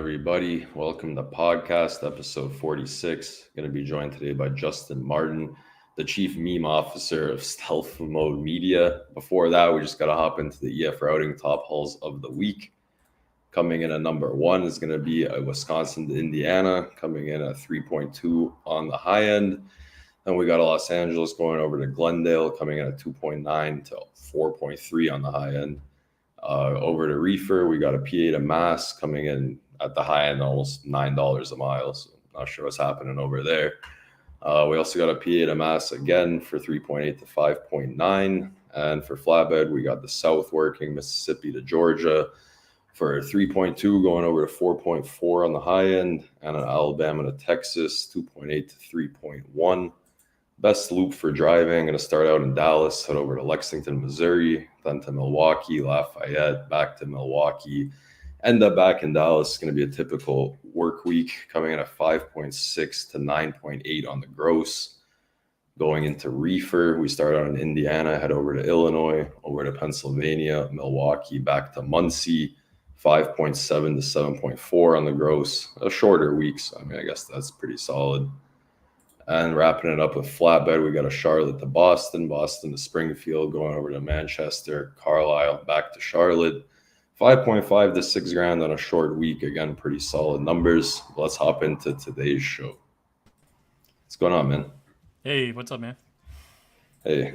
everybody? Welcome to podcast episode 46. Going to be joined today by Justin Martin, the chief meme officer of Stealth Mode Media. Before that, we just got to hop into the EF routing top hauls of the week. Coming in at number one is going to be a Wisconsin to Indiana, coming in at 3.2 on the high end. Then we got a Los Angeles going over to Glendale, coming in at 2.9 to 4.3 on the high end. Over to Reefer, we got a PA to Mass coming in at the high end, almost $9 a mile. So not sure what's happening over there. We also got a PA to Mass again for 3.8 to 5.9. And for flatbed, we got the South working, Mississippi to Georgia for 3.2 going over to 4.4 on the high end. And an Alabama to Texas, 2.8 to 3.1. Best loop for driving, going to start out in Dallas, head over to Lexington, Missouri, then to Milwaukee, Lafayette, back to Milwaukee, end up back in Dallas. It's going to be a typical work week, coming in at 5.6 to 9.8 on the gross. Going into Reefer, we start out in Indiana, head over to Illinois, over to Pennsylvania, Milwaukee, back to Muncie, 5.7 to 7.4 on the gross. A shorter week, so I guess that's pretty solid. And wrapping it up with flatbed, we got a Charlotte to Boston, Boston to Springfield, going over to Manchester, Carlisle, back to Charlotte. 5.5 to 6 grand on a short week. Again, pretty solid numbers. Let's hop into today's show. What's going on, man? Hey, what's up, man? Hey,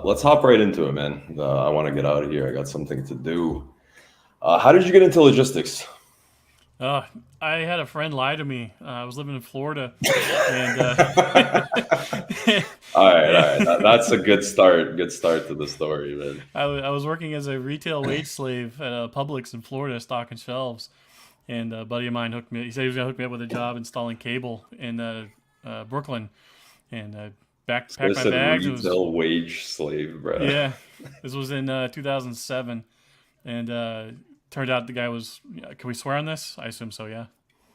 let's hop right into it, man. I want to get out of here. I got something to do. How did you get into logistics? I had a friend lie to me. I was living in Florida, and all right. That's a good start. Good start to the story, man. I was working as a retail wage slave at Publix in Florida, stocking shelves. And a buddy of mine hooked me. He said he was gonna hook me up with a job installing cable in Brooklyn, and packed my bags. Retail wage slave, bro. Yeah, this was in 2007, and turned out the guy was. Can we swear on this? I assume so. Yeah.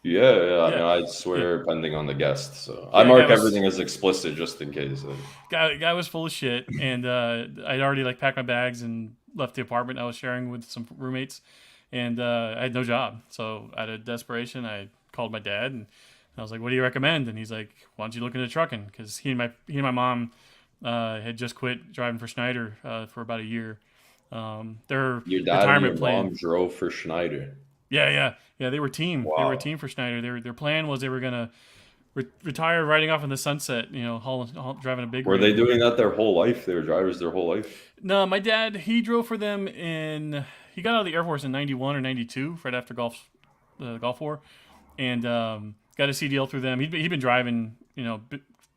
Yeah. I mean, I'd swear depending on the guest. So I mark everything as explicit just in case. Guy was full of shit, and I'd already packed my bags and left the apartment I was sharing with some roommates, and I had no job. So out of desperation, I called my dad and I was like, "What do you recommend?" And he's like, "Why don't you look into trucking?" Because he and my mom had just quit driving for Schneider for about a year. Their your dad retirement and your plan. mom drove for Schneider. Yeah. They were a team. Wow. They were a team for Schneider. Their plan was they were gonna retire, riding off in the sunset. Driving a big. Were they doing that their whole life? They were drivers their whole life. No, my dad, he drove for them he got out of the Air Force in '91 or '92, right after the Gulf War, and got a CDL through them. He'd been driving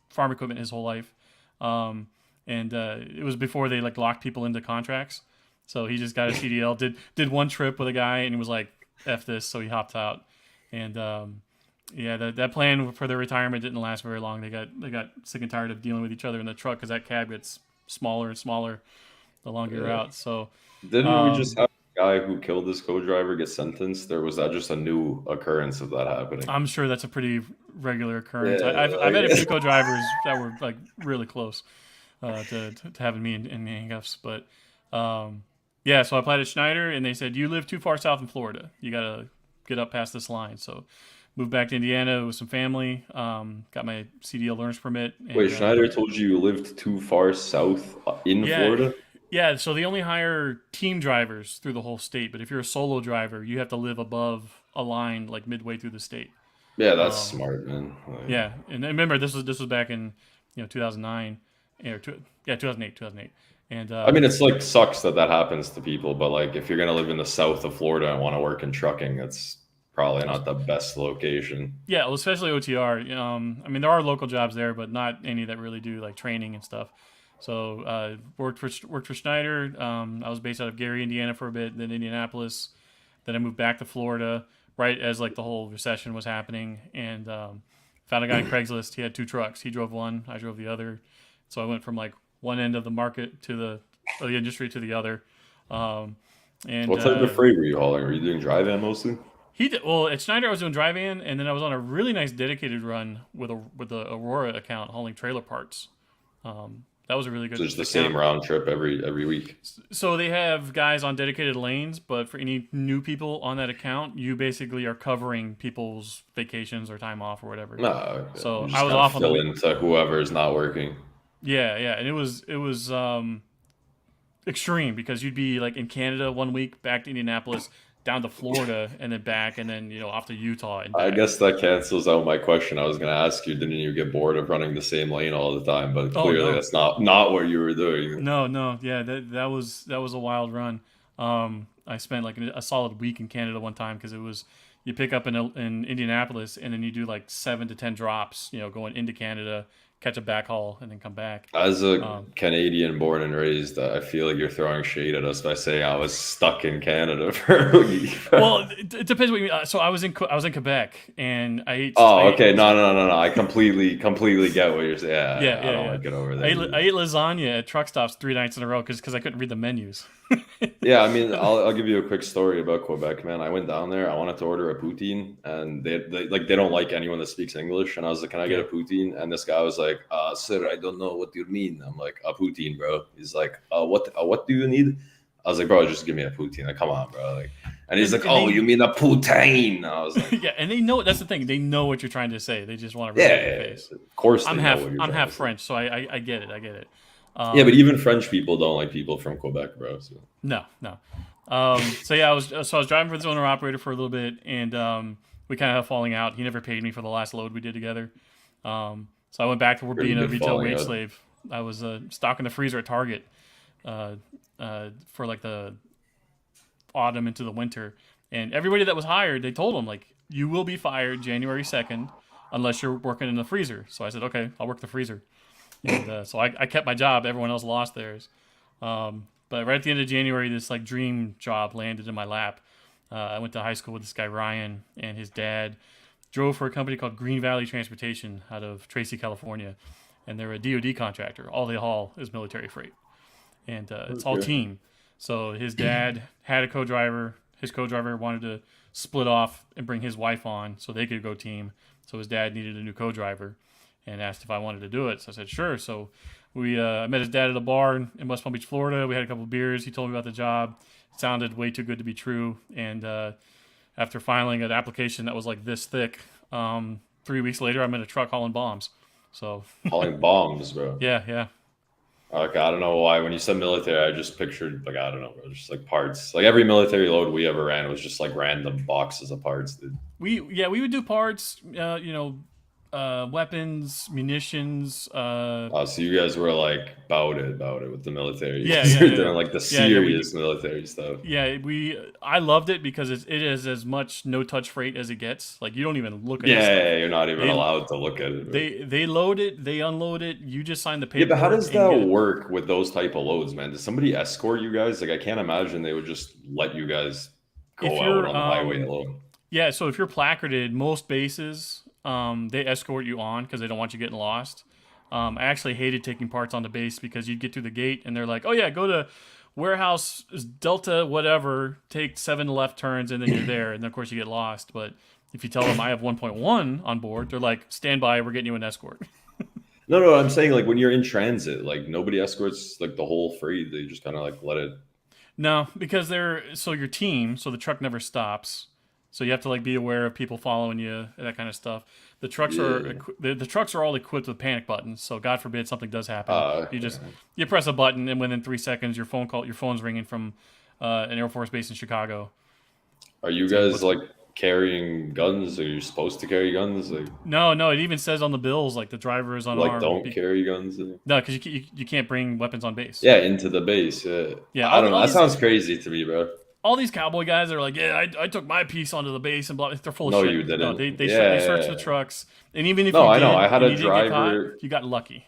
farm equipment his whole life, and it was before they locked people into contracts. So he just got a CDL, did one trip with a guy, and he was like, "F this," so he hopped out. And that plan for their retirement didn't last very long. They got sick and tired of dealing with each other in the truck because that cab gets smaller and smaller the longer you're out. So didn't we just have a guy who killed his co-driver get sentenced, or was that just a new occurrence of that happening? I'm sure that's a pretty regular occurrence. I've had a few co-drivers that were really close to having me in handcuffs, but. So I applied at Schneider, and they said, "You live too far south in Florida. You got to get up past this line." So moved back to Indiana with some family, got my CDL learner's permit. Wait, Schneider told you lived too far south in Florida? Yeah, so they only hire team drivers through the whole state, but if you're a solo driver, you have to live above a line midway through the state. Yeah, that's smart, man. Yeah, and remember, this was back in 2009, 2008. And I mean, it's sucks that happens to people, but if you're gonna live in the south of Florida and want to work in trucking, it's probably not the best location. Yeah, well, especially OTR. I mean, there are local jobs there, but not any that really do training and stuff. So worked for Schneider. I was based out of Gary, Indiana for a bit, then Indianapolis. Then I moved back to Florida right as the whole recession was happening, and found a guy on Craigslist. He had 2 trucks. He drove one, I drove the other. So I went from one end of the market to the industry to the other. And what type of freight were you hauling? Were you doing dry van mostly? At Schneider I was doing dry van, and then I was on a really nice dedicated run with the Aurora account hauling trailer parts. That was a really So good just the account. same round trip every week. So they have guys on dedicated lanes, but for any new people on that account, you basically are covering people's vacations or time off or whatever. No, okay. You So I just was kind of off on the fill week. into whoever's not working. Yeah, yeah, and it was extreme because you'd be like in Canada one week, back to Indianapolis, down to Florida, and then back, and then off to Utah and I back. guess that cancels out my question. I was going to ask you, didn't you get bored of running the same lane all the time? But Oh clearly no, that's not what you were doing. no, yeah, that was a wild run. I spent like a solid week in Canada one time because it was you pick up in Indianapolis and then you do like 7 to 10 drops, going into Canada, catch a backhaul, and then come back. As a Um, Canadian born and raised, I feel like you're throwing shade at us by saying I was stuck in Canada for a week. well, it depends what you mean. So I was in Quebec and I Oh, ate okay. No. I completely get what you're saying. yeah, Yeah, I yeah, don't yeah. like it over I there ate, I either. ate lasagna at truck stops 3 nights in a row because I couldn't read the menus. Yeah, I mean, I'll give you a quick story about Quebec, man. I went down there. I wanted to order a poutine, and they don't like anyone that speaks English. And I was like, "Can I get a Yeah. poutine?" And this guy was like, "Sir, I don't know what you mean." I'm like, "A poutine, bro." He's like, what do you need?" I was like, "Bro, just give me a poutine. Like, come on, bro." Like, and he's And, like, and "Oh, you they mean a poutine?" I was like, yeah, and they know that's the thing. They know what you're trying to say. They just want to rub "Yeah, it in your yeah, face. yeah. Of course I'm they know half what you're I'm trying half to say." French, so I get it. I get it. Yeah, but Um, even French people don't like people from Quebec, bro. So. no, no. So yeah, I was driving for this owner operator for a little bit, and we kind of had a falling out. He never paid me for the last load we did together. So I went back to Pretty being a good retail falling wage out. slave. I was stocking the freezer at Target for like the autumn into the winter, and everybody that was hired, they told them like, you will be fired January 2nd unless you're working in the freezer. So I said, okay, I'll work the freezer, and so I kept my job. Everyone else lost theirs. But right at the end of January, this like dream job landed in my lap. I went to high school with this guy Ryan, and his dad drove for a company called Green Valley Transportation out of Tracy, California, and they're a DoD contractor. All they haul is military freight, and it's all Okay. team. So his dad had a co-driver. His co-driver wanted to split off and bring his wife on so they could go team. So his dad needed a new co-driver and asked if I wanted to do it. So I said sure. So I met his dad at a bar in West Palm Beach, Florida. We had a couple of beers. He told me about the job. It sounded way too good to be true. And after filing an application that was like this thick, 3 weeks later, I'm in a truck hauling bombs. So Hauling bombs, bro. yeah, yeah. Like, I don't know why. When you said military, I just pictured, like, I don't know, bro, just like parts. Like every military load we ever ran was just like random boxes of parts, dude. We would do parts, weapons, munitions. So you guys were like about it with the military. You Yeah, guys yeah, were yeah, doing like the yeah, yeah. We do. serious military stuff. Yeah, I loved it because it is as much no touch freight as it gets. Like you don't even look at Yeah, this stuff. you're not even They allowed to look at it. Bro. they load it, they unload it. You just sign the Yeah, but how paperwork does and you that get it. work with those type of loads, man? Does somebody escort you guys? Like, I can't imagine they would just let you guys If go out you're on the highway alone. Yeah, so if you're placarded, most bases they escort you on because they don't want you getting lost. I actually hated taking parts on the base because you'd get through the gate and they're like, "Oh yeah, go to warehouse Delta whatever, take 7 left turns and then you're there." And then of course you get lost. But if you tell them I have 1.1 on board, they're like, "Stand by, we're getting you an escort." No, I'm saying like when you're in transit, like nobody escorts like the whole freight. They just kind of like let it. No, because your team, so the truck never stops. So you have to like be aware of people following you, that kind of stuff. The trucks are Yeah. the trucks are all equipped with panic buttons. So God forbid something does happen, you Okay. just you press a button and within 3 seconds your phone's ringing from an Air Force base in Chicago Are you saying guys what's like carrying guns? Are you supposed to carry guns? no. It even says on the bills like the driver is Like unarmed. don't carry guns. No, because you can't bring weapons on base. Yeah, into the base. Yeah, Yeah, I don't know. all That these sounds crazy to me, bro. all these cowboy guys are like, yeah, I took my piece onto the base and blah. They're full of No, shit. you No, didn't. they search the Yeah. trucks, and even if No, you I know. I did had and a you didn't get caught, driver. you got lucky.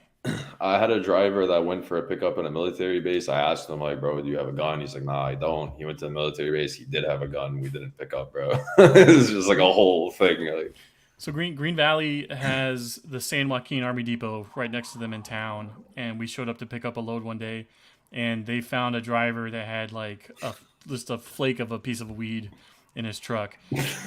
I had a driver that went for a pickup in a military base. I asked him, like, bro, do you have a gun? He's like, nah, I don't. He went to the military base. He did have a gun. We didn't pick up, bro. It's just like a whole thing. Like, So Green Valley has the San Joaquin Army Depot right next to them in town, and we showed up to pick up a load one day, and they found a driver that had like just a flake of a piece of weed in his truck,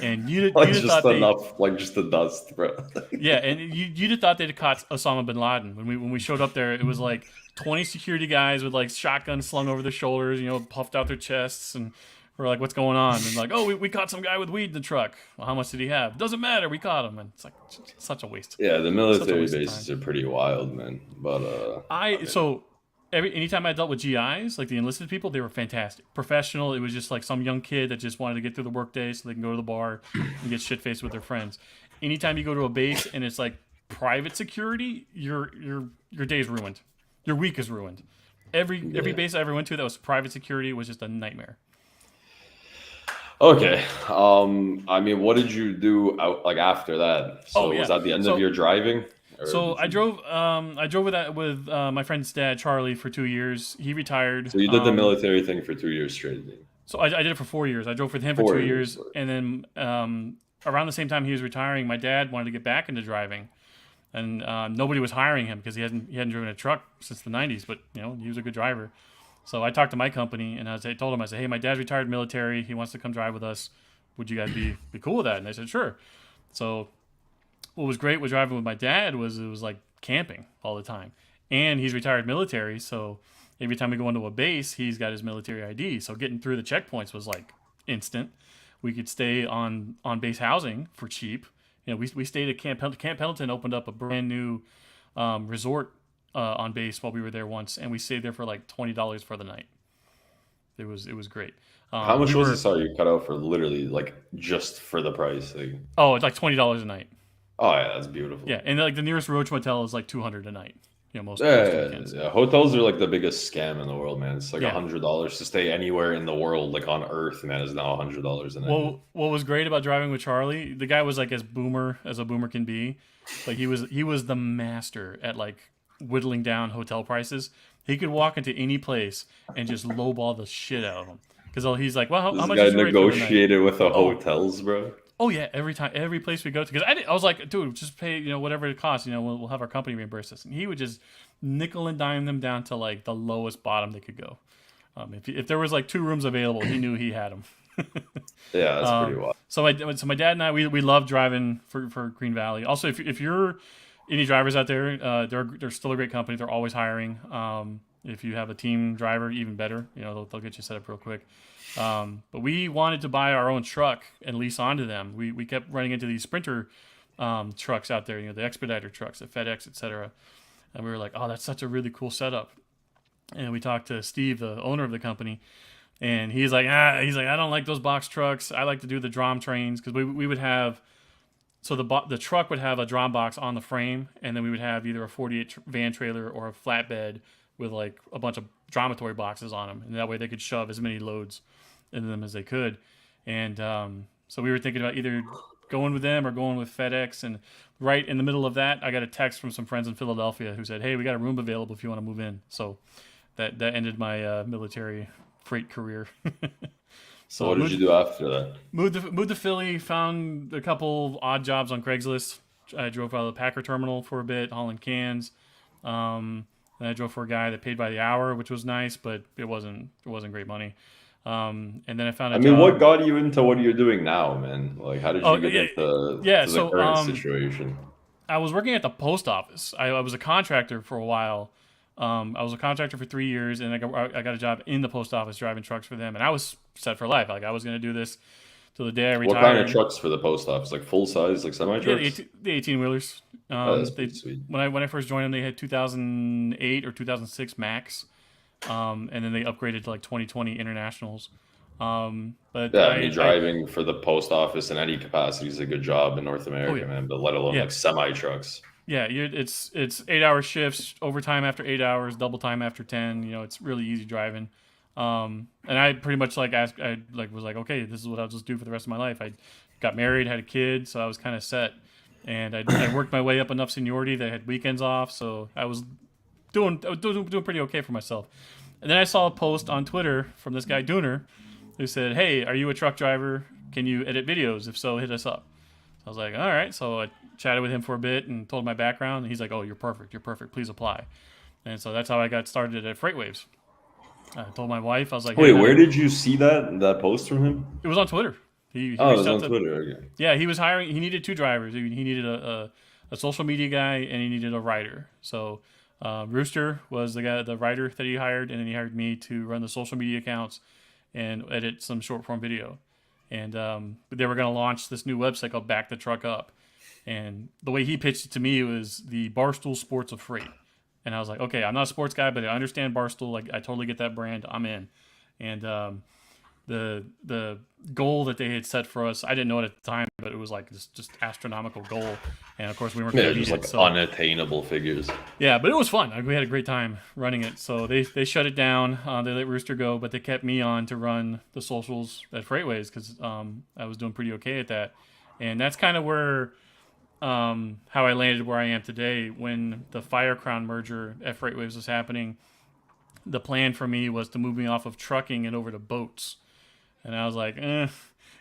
and you'd like have just thought they enough, like just the dust, bro. yeah, and you'd have thought they'd caught Osama bin Laden when we showed up there. It was like 20 security guys with like shotguns slung over their shoulders, puffed out their chests, and we're like, "What's going on?" And like, "Oh, we caught some guy with weed in the truck." Well, how much did he have? Doesn't matter. We caught him, and it's like such a waste. Yeah, the military bases are pretty wild, man. But anytime I dealt with GIs, like the enlisted people, they were fantastic, professional. It was just like some young kid that just wanted to get through the workday so they can go to the bar and get shit faced with their friends. Anytime you go to a base and it's like private security, your day's ruined. Your week is ruined. Every base I ever went to that was private security was just a nightmare. Okay. I mean, what did you do after that? So was that the end of your driving? So I drove with my friend's dad, Charlie, for 2 years. He retired. So you did the military thing for 2 years straight. So I did it for 4 years. I drove with him for 2 years. And then around the same time he was retiring, my dad wanted to get back into driving. And nobody was hiring him because he hadn't driven a truck since the 90s, but he was a good driver. So I talked to my company and I told him, I said, "Hey, my dad's retired military. He wants to come drive with us. Would you guys be cool with that?" And they said, "Sure." So what was great with driving with my dad was it was like camping all the time. And he's retired military, so every time we go into a base, he's got his military ID. So getting through the checkpoints was like instant. We could stay on base housing for cheap. We stayed at Camp Pendleton. Camp Pendleton opened up a brand new resort on base while we were there once, and we stayed there for like $20 for the night. It was great. How much was it? Sorry, you cut out for literally like just for the price. Oh, it's like $20 a night. Oh yeah, that's beautiful. Yeah, and like the nearest Roach motel is like $200 a night. Most weekends. Yeah. Hotels are like the biggest scam in the world, man. It's like $100 to stay anywhere in the world, like on Earth, man, is now $100 a night. Well, what was great about driving with Charlie, the guy was like as boomer as a boomer can be. Like he was the master at like whittling down hotel prices. He could walk into any place and just lowball the shit out of them. Because he's like, "Well, how much?" This guy negotiated with the hotels, bro. Oh yeah, every place we go to. Because I was like, "Dude, just pay whatever it costs. We'll have our company reimburse us." And he would just nickel and dime them down to like the lowest bottom they could go. If there was like 2 rooms available, he knew he had them. Yeah, that's pretty wild. So my dad and I we love driving for Green Valley. Also, if you're any drivers out there, they're still a great company. They're always hiring. If you have a team driver, even better. They'll get you set up real quick. But we wanted to buy our own truck and lease onto them. We kept running into these Sprinter trucks out there, the Expediter trucks at FedEx, etc. And we were like, "Oh, that's such a really cool setup." And we talked to Steve, the owner of the company, and he's like, "I don't like those box trucks. I like to do the drum trains," because we would have. So the truck would have a drum box on the frame, and then we would have either a 48 van trailer or a flatbed with like a bunch of dromatory boxes on them, and that way they could shove as many loads into them as they could. And so we were thinking about either going with them or going with FedEx. And right in the middle of that, I got a text from some friends in Philadelphia who said, "Hey, we got a room available if you want to move in." So that ended my military freight career. So what did you do after that? Moved to Philly, found a couple odd jobs on Craigslist. I drove out of the Packer terminal for a bit, hauling cans. And I drove for a guy that paid by the hour, which was nice, but it wasn't great money. And then I found a job. What got you into what you're doing now, man? Like, how did you get into the current situation? I was working at the post office. I was a contractor for a while. I was a contractor for 3 years, and I got a job in the post office driving trucks for them. And I was set for life. Like I was going to do this till the day I retired. What kind of trucks for the post office? Like full size, like semi trucks? Yeah, the 18-wheelers. That's pretty sweet. When I first joined them, they had 2008 or 2006 Max, and then they upgraded to like 2020 Internationals. But driving for the post office in any capacity is a good job in North America, man. But let alone like semi trucks. Yeah, it's 8-hour shifts, overtime after 8 hours, double time after 10. It's really easy driving. And I pretty much was like, okay, this is what I'll just do for the rest of my life. I got married, had a kid, so I was kind of set. And I worked my way up enough seniority that I had weekends off, so I was doing pretty okay for myself. And then I saw a post on Twitter from this guy Dooner, who said, "Hey, are you a truck driver? Can you edit videos? If so, hit us up." So I was like, all right. So I chatted with him for a bit and told my background, and he's like, "Oh, you're perfect. Please apply." And so that's how I got started at Freightwaves. I told my wife, I was like, "Wait, where did you see that post from him?" It was on Twitter. He it was on Twitter. Okay. Yeah, he was hiring. He needed 2 drivers. He needed a social media guy, and he needed a writer. So Rooster was the writer that he hired, and then he hired me to run the social media accounts and edit some short form video. And they were going to launch this new website called Back the Truck Up. And the way he pitched it to me was the Barstool Sports of Freight. And I was like, okay, I'm not a sports guy, but I understand Barstool. Like, I totally get that brand. I'm in. And the goal that they had set for us, I didn't know it at the time, but it was like this just astronomical goal. And of course, we weren't going to beat just it. Like unattainable figures. Yeah, but it was fun. We had a great time running it. So they shut it down. They let Rooster go, but they kept me on to run the socials at Freightwaves because I was doing pretty okay at that. And that's kind of where how I landed where I am today. When the Firecrown merger at Freightwaves was happening, the plan for me was to move me off of trucking and over to boats. And I was like,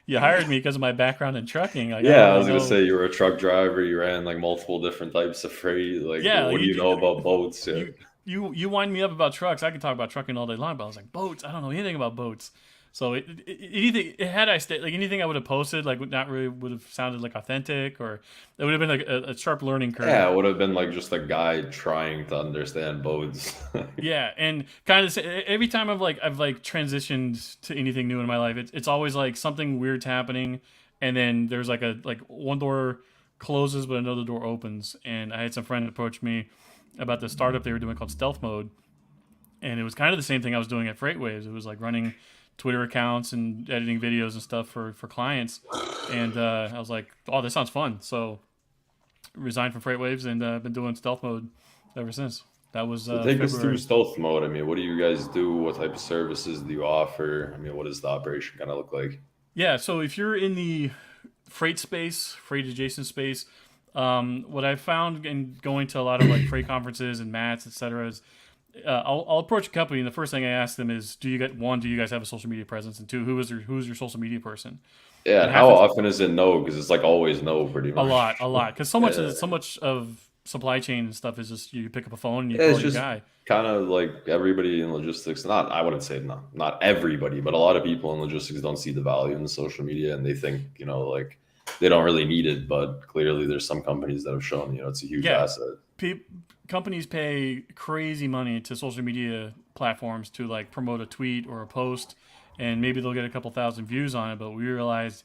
you hired me because of my background in trucking. Like, I was going to say you were a truck driver. You ran like multiple different types of freight. Like, what do you know about boats? Yeah. You wind me up about trucks. I could talk about trucking all day long, but I was like, boats? I don't know anything about boats. So anything I would have posted, like not really would have sounded like authentic, or it would have been like a sharp learning curve. Yeah, it would have been like just a guy trying to understand boats. Yeah, and kind of every time I've transitioned to anything new in my life, it's always like something weird's happening, and then there's like one door closes but another door opens. And I had some friend approach me about the startup they were doing called Stealth Mode, and it was kind of the same thing I was doing at Freightwaves. It was like running Twitter accounts and editing videos and stuff for clients. And I was like, oh, this sounds fun. So resigned from Freightwaves and been doing Stealth Mode ever since. That was so take us through Stealth Mode. I mean, what do you guys do? What type of services do you offer? I mean, what does the operation kind of look like? Yeah, so if you're in the freight space, freight adjacent space, what I found in going to a lot of like freight conferences and mats, etc., is I'll approach a company, and the first thing I ask them is, do you guys have a social media presence, and two, who's your social media person? Yeah, and how often is it no? Because it's like always no, pretty much. A lot, because so much of supply chain and stuff is just you pick up a phone and you call your guy. Kind of like everybody in logistics. I wouldn't say not everybody, but a lot of people in logistics don't see the value in social media, and they think like they don't really need it. But clearly, there's some companies that have shown it's a huge asset. Companies pay crazy money to social media platforms to like promote a tweet or a post, and maybe they'll get a couple thousand views on it. But we realized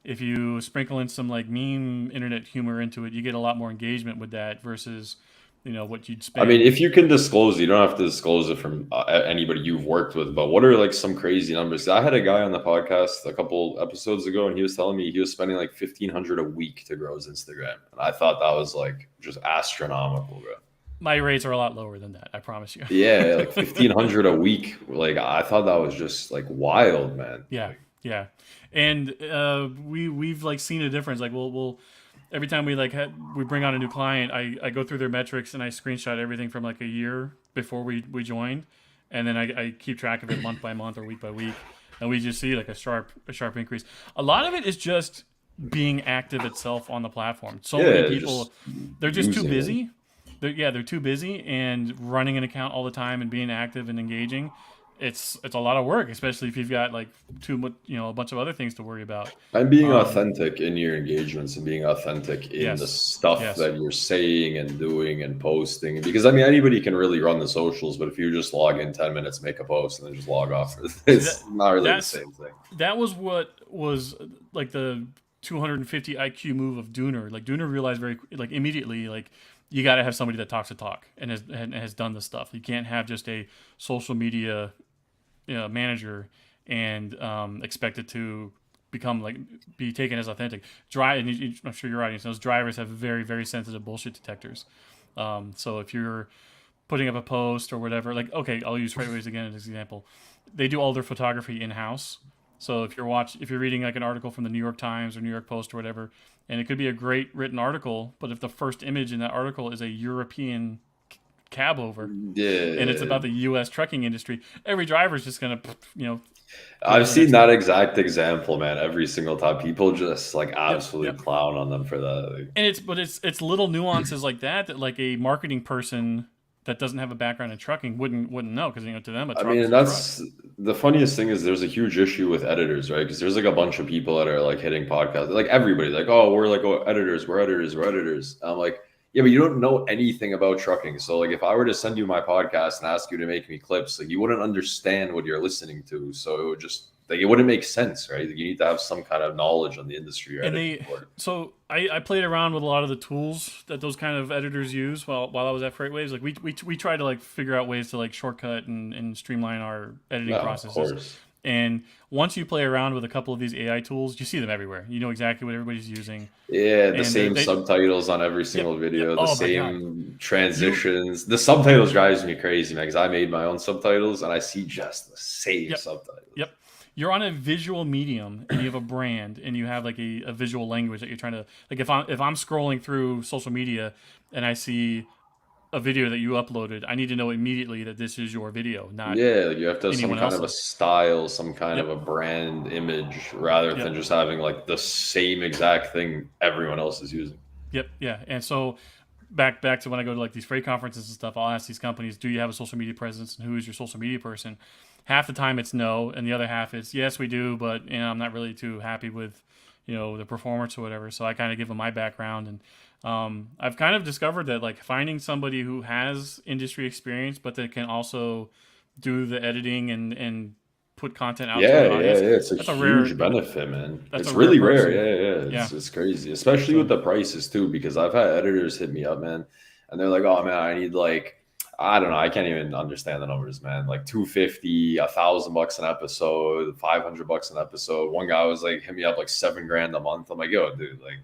if you sprinkle in some like meme internet humor into it, you get a lot more engagement with that versus what you'd spend. I mean, if you can disclose, you don't have to disclose it from anybody you've worked with. But what are like some crazy numbers? I had a guy on the podcast a couple episodes ago, and he was telling me he was spending like $1,500 a week to grow his Instagram, and I thought that was like just astronomical, bro. My rates are a lot lower than that, I promise you. Yeah, like $1,500 a week. Like I thought that was just like wild, man. Yeah, yeah. And we've like seen a difference. Like we'll every time we we bring on a new client, I go through their metrics and I screenshot everything from like a year before we joined, and then I keep track of it month by month or week by week, and we just see like a sharp increase. A lot of it is just being active itself on the platform. So many people, they're just too busy. They're too busy, and running an account all the time and being active and engaging, it's a lot of work, especially if you've got like a bunch of other things to worry about. And being authentic in your engagements and being authentic in the stuff that you're saying and doing and posting. Because I mean, anybody can really run the socials, but if you just log in 10 minutes, make a post, and then just log off, it's not really the same thing. That was what was like the 250 IQ move of Dooner. Like Dooner realized immediately you got to have somebody that talks the talk and has done the stuff. You can't have just a social media manager and expect it to be taken as authentic. I'm sure your audience knows drivers have very, very sensitive bullshit detectors. So if you're putting up a post or whatever, like, okay, I'll use Freightwaves again as an example. They do all their photography in-house. So if you're reading like an article from the New York Times or New York Post or whatever, and it could be a great written article, but if the first image in that article is a European cab over, and it's about the U.S. trucking industry, every driver's just gonna, I've seen that exact example, man. Every single time, people just like absolutely clown on them for that. And it's little nuances like that like a marketing person that doesn't have a background in trucking wouldn't know, because to them a truck. I mean, that's the funniest thing is there's a huge issue with editors, right? Because there's like a bunch of people that are like hitting podcasts, like everybody, like, oh, we're like editors, we're editors. I'm like, Yeah, but you don't know anything about trucking. So like if I were to send you my podcast and ask you to make me clips, like you wouldn't understand what you're listening to. So it would just like it wouldn't make sense, right? You need to have some kind of knowledge on the industry you're And editing for. so I played around with a lot of the tools that those kind of editors use while I was at Freightwaves. Like we try to like figure out ways to like shortcut and streamline our editing No, of processes. course. And once you play around with a couple of these AI tools, you see them everywhere. You know exactly what everybody's using. Yeah, the And same subtitles on every yep, single yep. video, the Oh my god, same you transitions. The subtitles drives me crazy, man, because I made my own subtitles and I see just the same yep, subtitles. yep. You're on a visual medium and you have a brand and you have like a visual language that you're trying to like. If I'm scrolling through social media and I see a video that you uploaded, I need to know immediately that this is your video, not Yeah, like you have to have some anyone kind of a else's. style, some kind of Yep, a brand image, rather yep, than just having like the same exact thing everyone else is using. yep, yeah. And so back to when I go to like these freight conferences and stuff, I'll ask these companies, "Do you have a social media presence, and who is your social media person?" Half the time it's no, and the other half is yes, we do, but I'm not really too happy with the performance or whatever. So I kind of give them my background, and I've kind of discovered that like finding somebody who has industry experience, but that can also do the editing and put content out to Yeah, an yeah, audience. yeah. It's a That's a rare huge benefit, man. that's a It's rare really rare. person. Yeah, yeah. Yeah. It's crazy, especially with So the prices too, because I've had editors hit me up, man, and they're like, "Oh man, I need like I don't know, I can't even understand the numbers, man. Like 250, $1,000 an episode, $500 an episode." One guy was like, hit me up like 7 grand a month. I'm like, yo, dude, like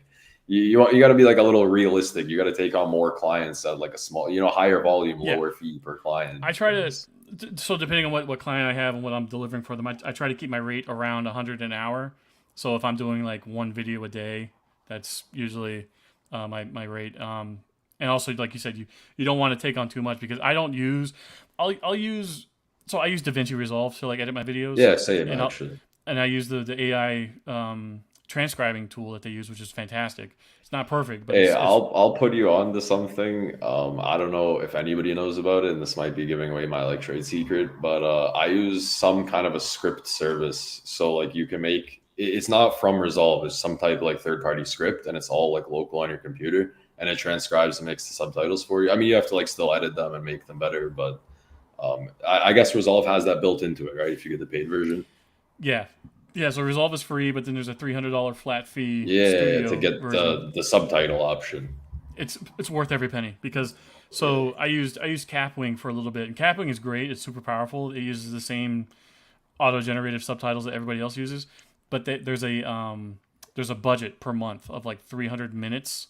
you got to be like a little realistic. You got to take on more clients at like a small, higher volume, yeah, lower fee per client. I try to. So depending on what client I have and what I'm delivering for them, I try to keep my rate around 100 an hour. So if I'm doing like one video a day, that's usually my rate. And also, like you said, you don't want to take on too much because I don't use. I'll use. So I use DaVinci Resolve to like edit my videos, Yeah, same and actually. I use the AI transcribing tool that they use, which is fantastic. It's not perfect, but Hey, it's I'll put you on to something. I don't know if anybody knows about it, and this might be giving away my like trade secret, but I use some kind of a script service. So like you can make it's not from Resolve, it's some type of like third party script, and it's all like local on your computer, and it transcribes and makes the subtitles for you. I mean, you have to like still edit them and make them better, but I guess Resolve has that built into it, right? If you get the paid version. yeah. Yeah, so Resolve is free, but then there's a $300 flat fee Yeah, to studio get version. the subtitle option. It's worth every penny because so I used Capwing for a little bit, and Capwing is great. It's super powerful. It uses the same auto generative subtitles that everybody else uses, but there's a budget per month of like 300 minutes,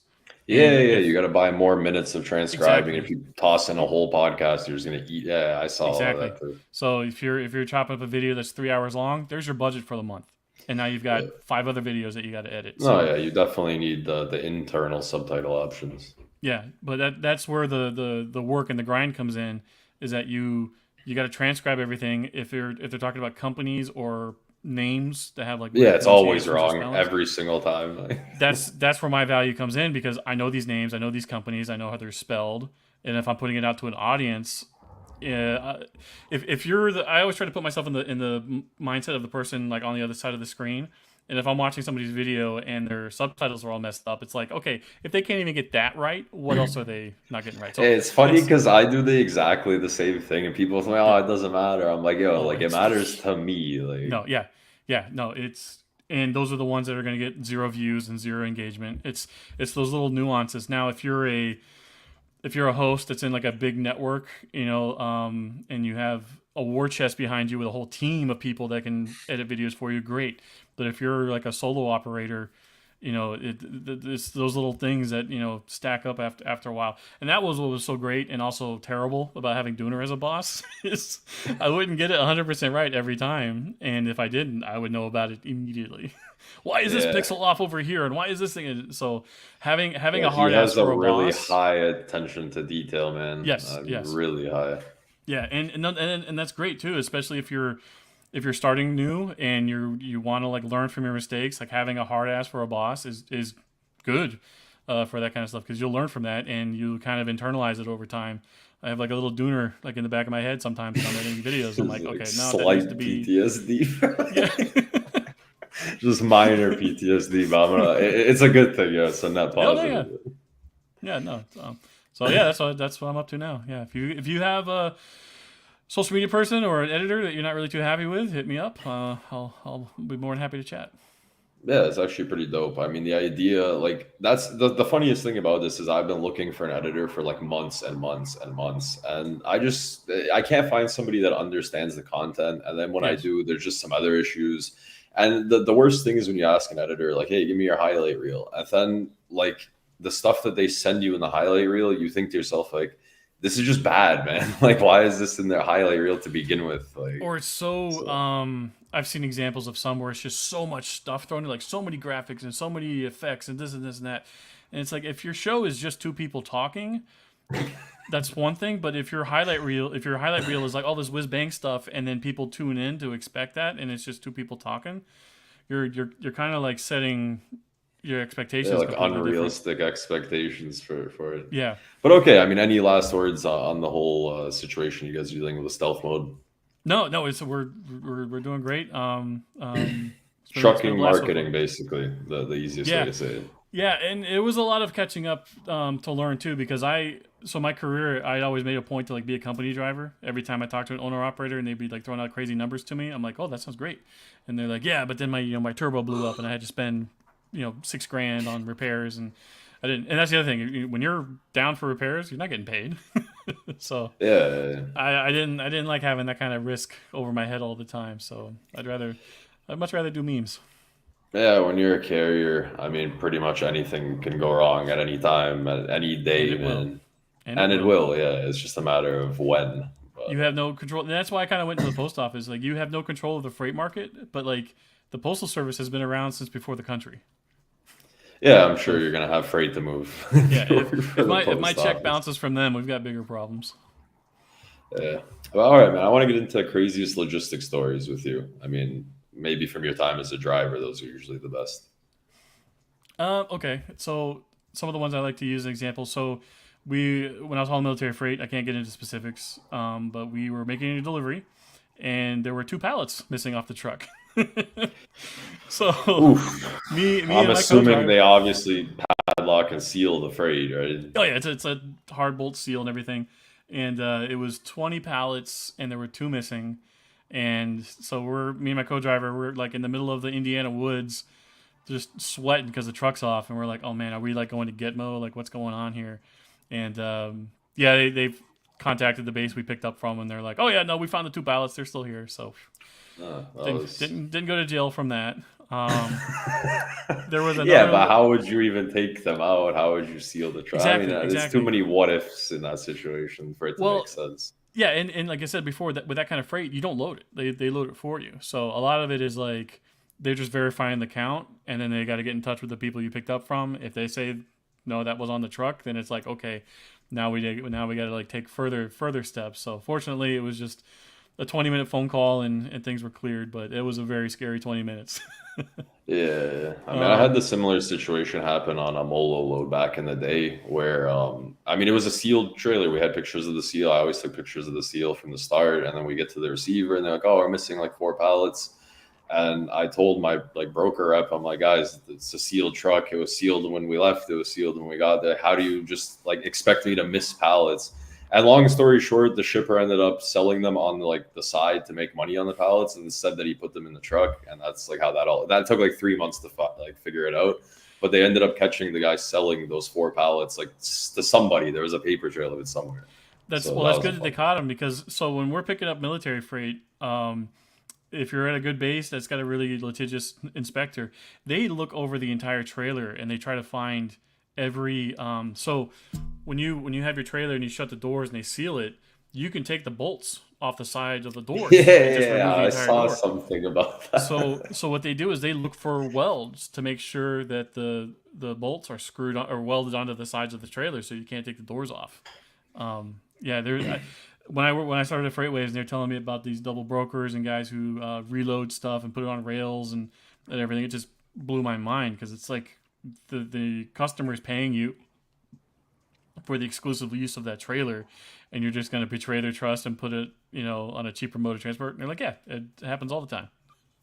Yeah, and yeah, if you got to buy more minutes of transcribing. If exactly you toss in a whole podcast, you're just gonna eat. Yeah, I saw all of exactly, that too. so if you're chopping up a video that's 3 hours long, there's your budget for the month, and now you've got Yeah. 5 other videos that you got to edit. No, So yeah, you definitely need the internal subtitle options. yeah, but that's where the work and the grind comes in, is that you got to transcribe everything if they're talking about companies or names that have like Yeah, weird it's always pronunciations or wrong spellings. every single time. That's where my value comes in because I know these names, I know these companies, I know how they're spelled, and if I'm putting it out to an audience, if you're I always try to put myself in the mindset of the person like on the other side of the screen. And if I'm watching somebody's video and their subtitles are all messed up, it's like, okay, if they can't even get that right, what else are they not getting right? So It's funny it's because I do exactly the same thing, and people say, yeah, "Oh, it doesn't matter." I'm like, "Yo, oh, like it matters to me." Like, no, yeah, yeah, no, and those are the ones that are going to get 0 views and 0 engagement. It's those little nuances. Now, if you're a host that's in like a big network, and you have a war chest behind you with a whole team of people that can edit videos for you, great. But if you're like a solo operator, it's those little things that stack up after a while. And that was what was so great and also terrible about having Dooner as a boss is I wouldn't get it 100% right every time, and if I didn't, I would know about it immediately. Why is this yeah, pixel off over here, and why is this thing? So having yeah, a he hard ass has a for a really boss. high attention to detail, man. Yes, yes. Really high. Yeah, and that's great too, especially if you're starting new and you want to like learn from your mistakes. Like having a hard ass for a boss is good for that kind of stuff because you'll learn from that and you kind of internalize it over time. I have like a little Dooner like in the back of my head sometimes when I'm editing videos. I'm like, Like okay, no, that needs to slight be PTSD. yeah. Just minor PTSD, but it's a good thing. Yeah, it's a net Oh no, yeah. positive. Yeah, no. So yeah, that's what I'm up to now. Yeah, if you have a social media person or an editor that you're not really too happy with, hit me up. I'll be more than happy to chat. Yeah, it's actually pretty dope. I mean, the idea, like, that's the funniest thing about this is I've been looking for an editor for like months and months and months, and I can't find somebody that understands the content. And then when I Yes. do, there's just some other issues. And the worst thing is when you ask an editor, like, hey, give me your highlight reel, and then like the stuff that they send you in the highlight reel, you think to yourself like, this is just bad, man. Like, why is this in their highlight reel to begin with? Like, Or it's so so I've seen examples of some where it's just so much stuff thrown in, like so many graphics and so many effects and this and this and that. And it's like if your show is just two people talking, that's one thing. But if your highlight reel is like all this whiz bang stuff, and then people tune in to expect that, and it's just two people talking, you're kind of like setting your yeah, expectations like completely different. unrealistic expectations for it. Yeah. But okay, I mean, any last words on the whole situation you guys are dealing with the stealth mode? No, no, it's we're doing great. It's been a Trucking blast so far. marketing, basically, the easiest way Yeah, to say it. yeah, and it was a lot of catching up to learn too because my career I always made a point to like be a company driver. Every time I talked to an owner operator and they'd be like throwing out crazy numbers to me, I'm like, oh, that sounds great, and they're like, yeah, but then my turbo blew up and I had to spend $6,000 on repairs and I didn't. And that's the other thing. When you're down for repairs, you're not getting paid. So Yeah, I didn't like having that kind of risk over my head all the time. So I'd much rather do memes. yeah. When you're a carrier, I mean, pretty much anything can go wrong at any time, at any And day, it will. man. And it And it will. will. Yeah, it's just a matter of when. You But have no control. And that's why I kind of went to the post office. Like you have no control of the freight market, but like the postal service has been around since before the country. yeah, I'm So sure you're gonna have freight to move yeah, if you if work for if the my post check office. bounces from them, we've got bigger problems. Yeah. Well, all right, man. I want to get into craziest logistic stories with you. I mean, maybe from your time as a driver, those are usually the best. Okay, so some of the ones I like to use as examples. So when I was hauling military freight, I can't get into specifics, but we were making a delivery, and there were two pallets missing off the truck. So Oof. me I'm and my assuming co-driver. they obviously padlock and seal the freight, right? Oh yeah, it's a hard bolt seal and everything, and it was 20 pallets, and there were two missing, and so me and my co-driver we're like in the middle of the Indiana woods, just sweating because the truck's off, and we're like, oh man, are we like going to Gitmo? Like what's going on here? And yeah, they've contacted the base we picked up from, and they're like, oh yeah, no, we found the two pallets, they're still here, so That didn't was. didn't didn't go to jail from that. There was Yeah, another but how would you even take them out? How would you seal the truck? I mean, there's too exactly. many what ifs in that situation for it to make Well, sense. yeah, and like I said before, that with that kind of freight, you don't load it. They load it for you. So a lot of it is like they're just verifying the count, and then they got to get in touch with the people you picked up from. If they say no, that was on the truck, then it's like okay, now we got to like take further steps. So fortunately, it was just a 20-minute phone call, and things were cleared. But it was a very scary 20 minutes. Yeah, I mean, I had the um, similar situation happen on a Molo load back in the day where, I mean, it was a sealed trailer. We had pictures of the seal. I always took pictures of the seal from the start, and then we get to the receiver, and they're like, "Oh, we're missing like four pallets." And I told my like broker rep, I'm like, guys, it's a sealed truck. It was sealed when we left. It was sealed when we got there. How do you just like expect me to miss pallets? And long story short, the shipper ended up selling them on like the side to make money on the pallets, and said that he put them in the truck. And that's like how that took like 3 months to like figure it out. But they ended up catching the guy selling those four pallets like to somebody. There was a paper trail of it somewhere. So that that's was a good that they fun. caught him because so when we're picking up military freight, if you're at a good base that's got a really litigious inspector, they look over the entire trailer and they try to find every. So when you have your trailer and you shut the doors and they seal it, you can take the bolts off the sides of the Yeah, doors and just yeah, yeah, remove the I entire saw door. something about that. So what they do is they look for welds to make sure that the bolts are screwed on, or welded onto the sides of the trailer, so you can't take the doors off. Yeah, when I started at Freightwaves, and they're telling me about these double brokers and guys who reload stuff and put it on rails and everything. It just blew my mind because it's like the customer is paying you for the exclusive use of that trailer, and you're just going to betray their trust and put it on a cheaper mode of transport. And they're like, yeah, it happens all the time.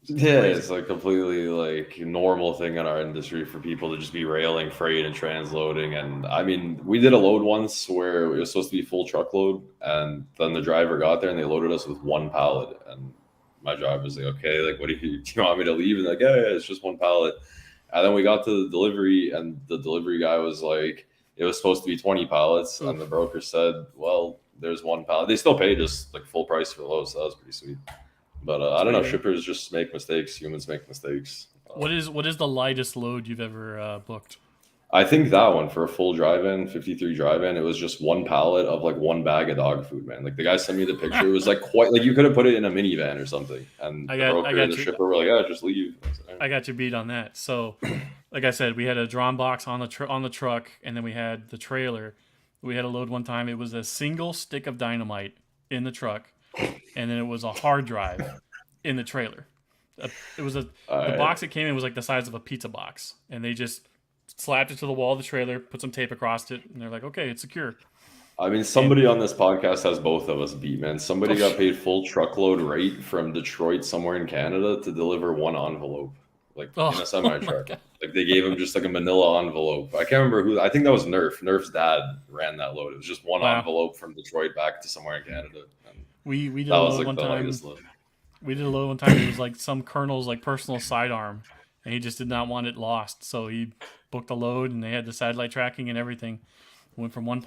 Yeah, Crazy. it's like completely like normal thing in our industry for people to just be railing freight and transloading. And I mean, we did a load once where it was supposed to be full truckload, and then the driver got there and they loaded us with one pallet. And my driver was like, "Okay, like, what do you want me to leave?" And like, yeah, it's just one pallet. And then we got to the delivery, and the delivery guy was like, "It was supposed to be 20 pallets," and the Oof. broker said, "Well, there's one pallet." They still paid us like full price for the load, so that was pretty sweet. But That's I don't pretty know. good. Shippers just make mistakes. Humans make mistakes. What is the lightest load you've ever booked? I think that one for a full drive-in, 53 drive-in, it was just one pallet of like one bag of dog food, man. Like the guy sent me the picture. It was like quite like you could have put it in a minivan or something. And I the got I broker and got the you. shipper were like, "Yeah, just leave." I was like, "All right." I got you beat on that. So, like I said, we had a drawn box on the truck, and then we had the trailer. We had a load one time. It was a single stick of dynamite in the truck, and then it was a hard drive in the trailer. It was a All The right. box it came in was like the size of a pizza box, and they just slapped it to the wall of the trailer, put some tape across it, and they're like, "Okay, it's secure." I mean, And somebody on this podcast has both of us beat, man. oh, Somebody got paid full truckload rate from Detroit somewhere in Canada to deliver one envelope, like in a oh semi my truck. god! Like they gave him just like a manila envelope. I can't remember who. I think that was Nerf. Nerf's dad ran that load. It was just one Wow. envelope from Detroit back to somewhere in Canada, and We did that a was load like one the time. lightest load. We did a load one time. It was like some colonel's like personal sidearm, and he just did not want it lost. So he booked a load, and they had the satellite tracking and everything. Went from one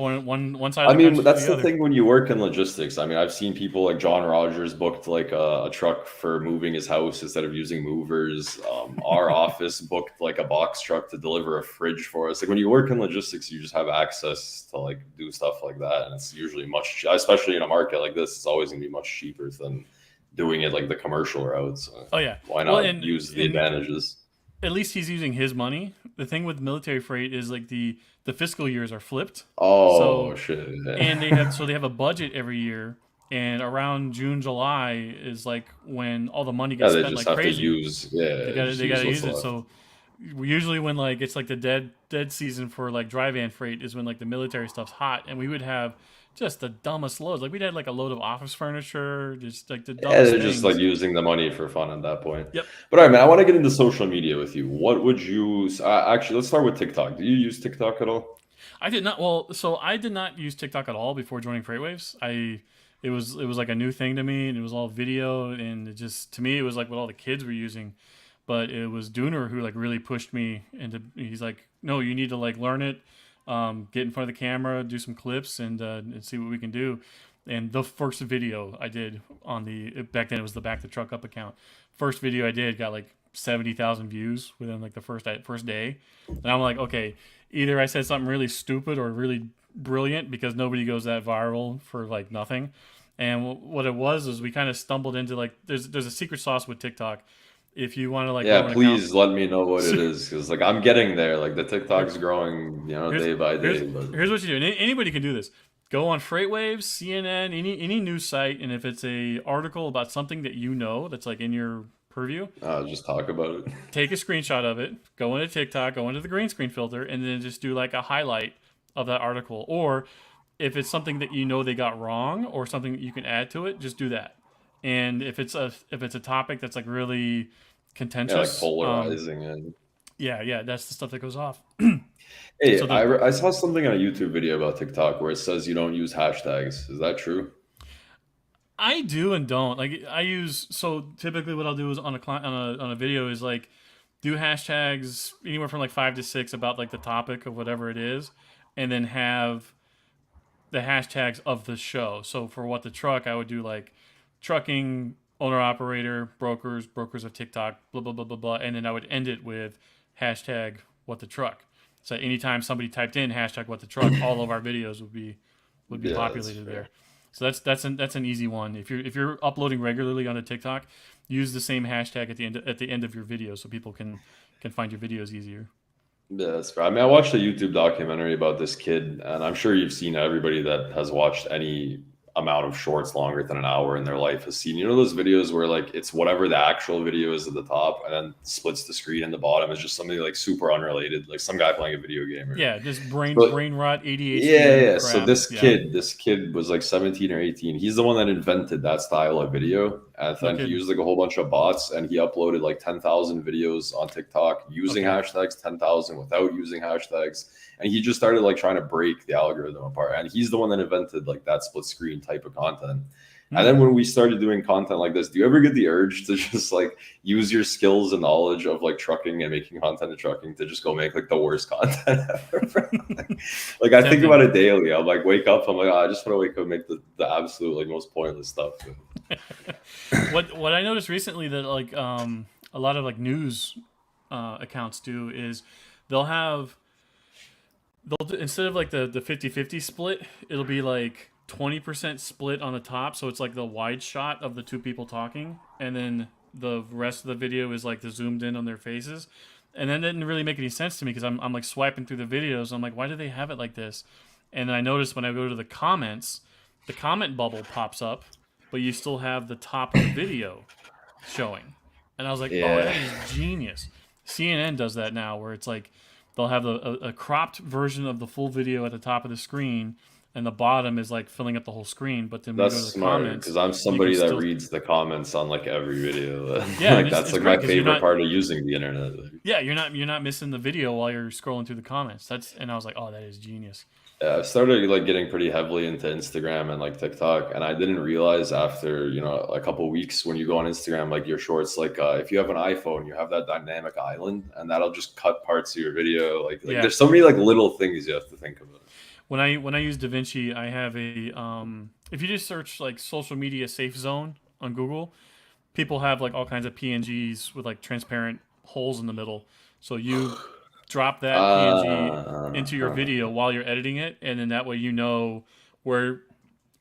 side of I the mean, country to that's the the other. thing when you work in logistics. I mean, I've seen people like John Rogers booked like a truck for moving his house instead of using movers. Our office booked like a box truck to deliver a fridge for us. Like when you work in logistics, you just have access to like do stuff like that, and it's usually especially in a market like this, it's always going to be much cheaper than doing it like the commercial route. So Oh yeah. why Well, not use the and advantages? at least he's using his money. The thing with military freight is like the fiscal years are flipped. Oh So shit! and they have a budget every year, and around June July is like when all the money Yeah, gets they spent just like have to crazy. use yeah, just They got use to what's use it. left. So usually when like it's like the dead season for like dry van freight is when like the military stuff's hot, and we would have just the dumbest loads. Like we'd had like a load of office furniture, just like the Yeah, dumbest they're just like things. using the money for fun at that point. Yep. But all right, man, I want to get into social media with you. What would you actually? Let's start with TikTok. Do you use TikTok at all? I did not. Well, so I did not use TikTok at all before joining Freightwaves. It was like a new thing to me, and it was all video, and it just to me it was like what all the kids were using. But it was Dooner who like really pushed me into. He's like, no, you need to like learn it, get in front of the camera, do some clips, and see what we can do. And the first video I did on the back then it was the Back the Truck Up account. First video I did got like 70,000 views within like the first day, and I'm like, okay, either I said something really stupid or really brilliant because nobody goes that viral for like nothing. And what it was is we kind of stumbled into like there's a secret sauce with TikTok. If you want to like grow Yeah, an account, please let me know what it is because like I'm getting there. Like the here, TikTok's growing, here's day by here's day. But here's what you do. And anybody can do this. Go on Freightwaves, CNN, any news site, and if it's a article about something that you know that's like in your purview, just talk about it. take a screenshot of it, go into TikTok, go into the green screen filter, and then just do like a highlight of that article. Or if it's something that you know they got wrong or something that you can add to it, just do that. And if it's a topic that's like really Yeah, like contentious, polarizing and yeah, that's the stuff that goes off. hey, So the I saw something on a YouTube video about TikTok where it says you don't use hashtags. Is that true? I do and don't like I use so typically what I'll do is on a video is like do hashtags anywhere from like 5 to 6 about like the topic of whatever it is, and then have the hashtags of the show. So for what the truck, I would do like trucking, owner operator, brokers of TikTok, blah blah blah blah blah, and then I would end it with hashtag what the truck. So anytime somebody typed in hashtag what the truck, all of our videos would be Yeah, that's populated there. fair. So that's an easy one. If you're uploading regularly onto TikTok, use the same hashtag at the end of your video so people can find your videos easier. Yeah, that's fair. I mean, I watched a YouTube documentary about this kid, and I'm sure you've seen everybody that has watched any amount of shorts longer than an hour in their life has seen, those videos where like it's whatever the actual video is at the top and then splits the screen in the bottom is just something like super unrelated, like some guy playing a video game or Yeah, just brain so brain rot, yeah, ADHD yeah. So crap. this Yeah. kid was like 17 or 18. He's the one that invented that style of video. And No then he kidding. used like a whole bunch of bots, and he uploaded like 10,000 videos on TikTok using hashtags, 10,000 without using hashtags. And he just started like trying to break the algorithm apart. And he's the one that invented like that split screen type of content. And then when we started doing content like this, do you ever get the urge to just like use your skills and knowledge of like trucking and making content in trucking to just go make like the worst content ever? Like I think about it daily. I'm like, wake up. I'm like, oh, I just want to wake up and make the absolute like most pointless stuff. What I noticed recently that like a lot of like news accounts do is they'll do, instead of like the 50-50 split, it'll be like 20% split on the top, so it's like the wide shot of the two people talking, and then the rest of the video is like the zoomed in on their faces. And that didn't really make any sense to me because I'm like swiping through the videos. I'm like, why do they have it like this? And then I noticed when I go to the comments, the comment bubble pops up, but you still have the top of the video showing. And I was like, oh, that is genius. CNN does that now, where it's like they'll have a cropped version of the full video at the top of the screen, and the bottom is like filling up the whole screen. But then when you go to the smart comments, because I'm somebody that reads the comments on like every video. Yeah, like that's like my favorite part of using the internet. Yeah, you're not missing the video while you're scrolling through the comments. And I was like, oh, that is genius. Yeah, I started like getting pretty heavily into Instagram and like TikTok, and I didn't realize after a couple of weeks when you go on Instagram, like your shorts, like if you have an iPhone, you have that dynamic island, and that'll just cut parts of your video. Like there's so many like little things you have to think about. When I use DaVinci, I have a if you just search like social media safe zone on Google, people have like all kinds of PNGs with like transparent holes in the middle. So you drop that PNG into your video while you're editing it, and then that way you know where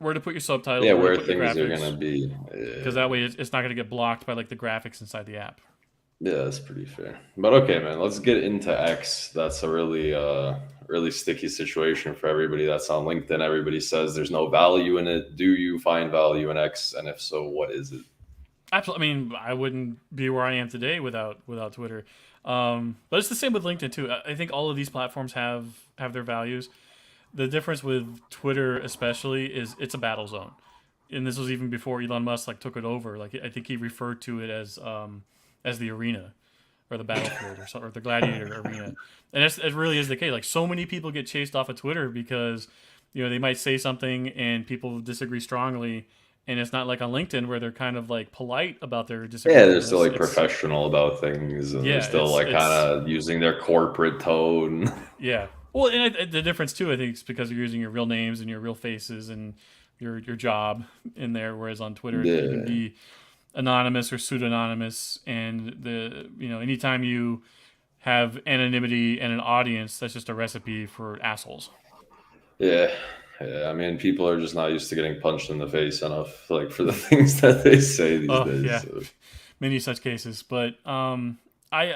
to put your subtitles. Yeah, where things are gonna be. Because that way it's not gonna get blocked by like the graphics inside the app. Yeah, that's pretty fair. But okay, man, let's get into X. That's a really sticky situation for everybody that's on LinkedIn. Everybody says there's no value in it. Do you find value in X? And if so, what is it? Absolutely. I mean, I wouldn't be where I am today without Twitter. But it's the same with LinkedIn too. I think all of these platforms have their values. The difference with Twitter especially is it's a battle zone. And this was even before Elon Musk like took it over. Like I think he referred to it as the arena or the battlefield or the gladiator arena. And it really is the case. Like so many people get chased off of Twitter because they might say something and people disagree strongly. And it's not like on LinkedIn where they're kind of like polite about their disagreement. Yeah, they're still like professional about things, and they're still like kind of using their corporate tone. Yeah. Well, and the difference too, I think, is because you're using your real names and your real faces and your job in there, whereas on Twitter it can be anonymous or pseudonymous, and anytime you have anonymity and an audience, that's just a recipe for assholes. Yeah. I mean, people are just not used to getting punched in the face enough, like for the things that they say these days. Yeah, so. Many such cases. But the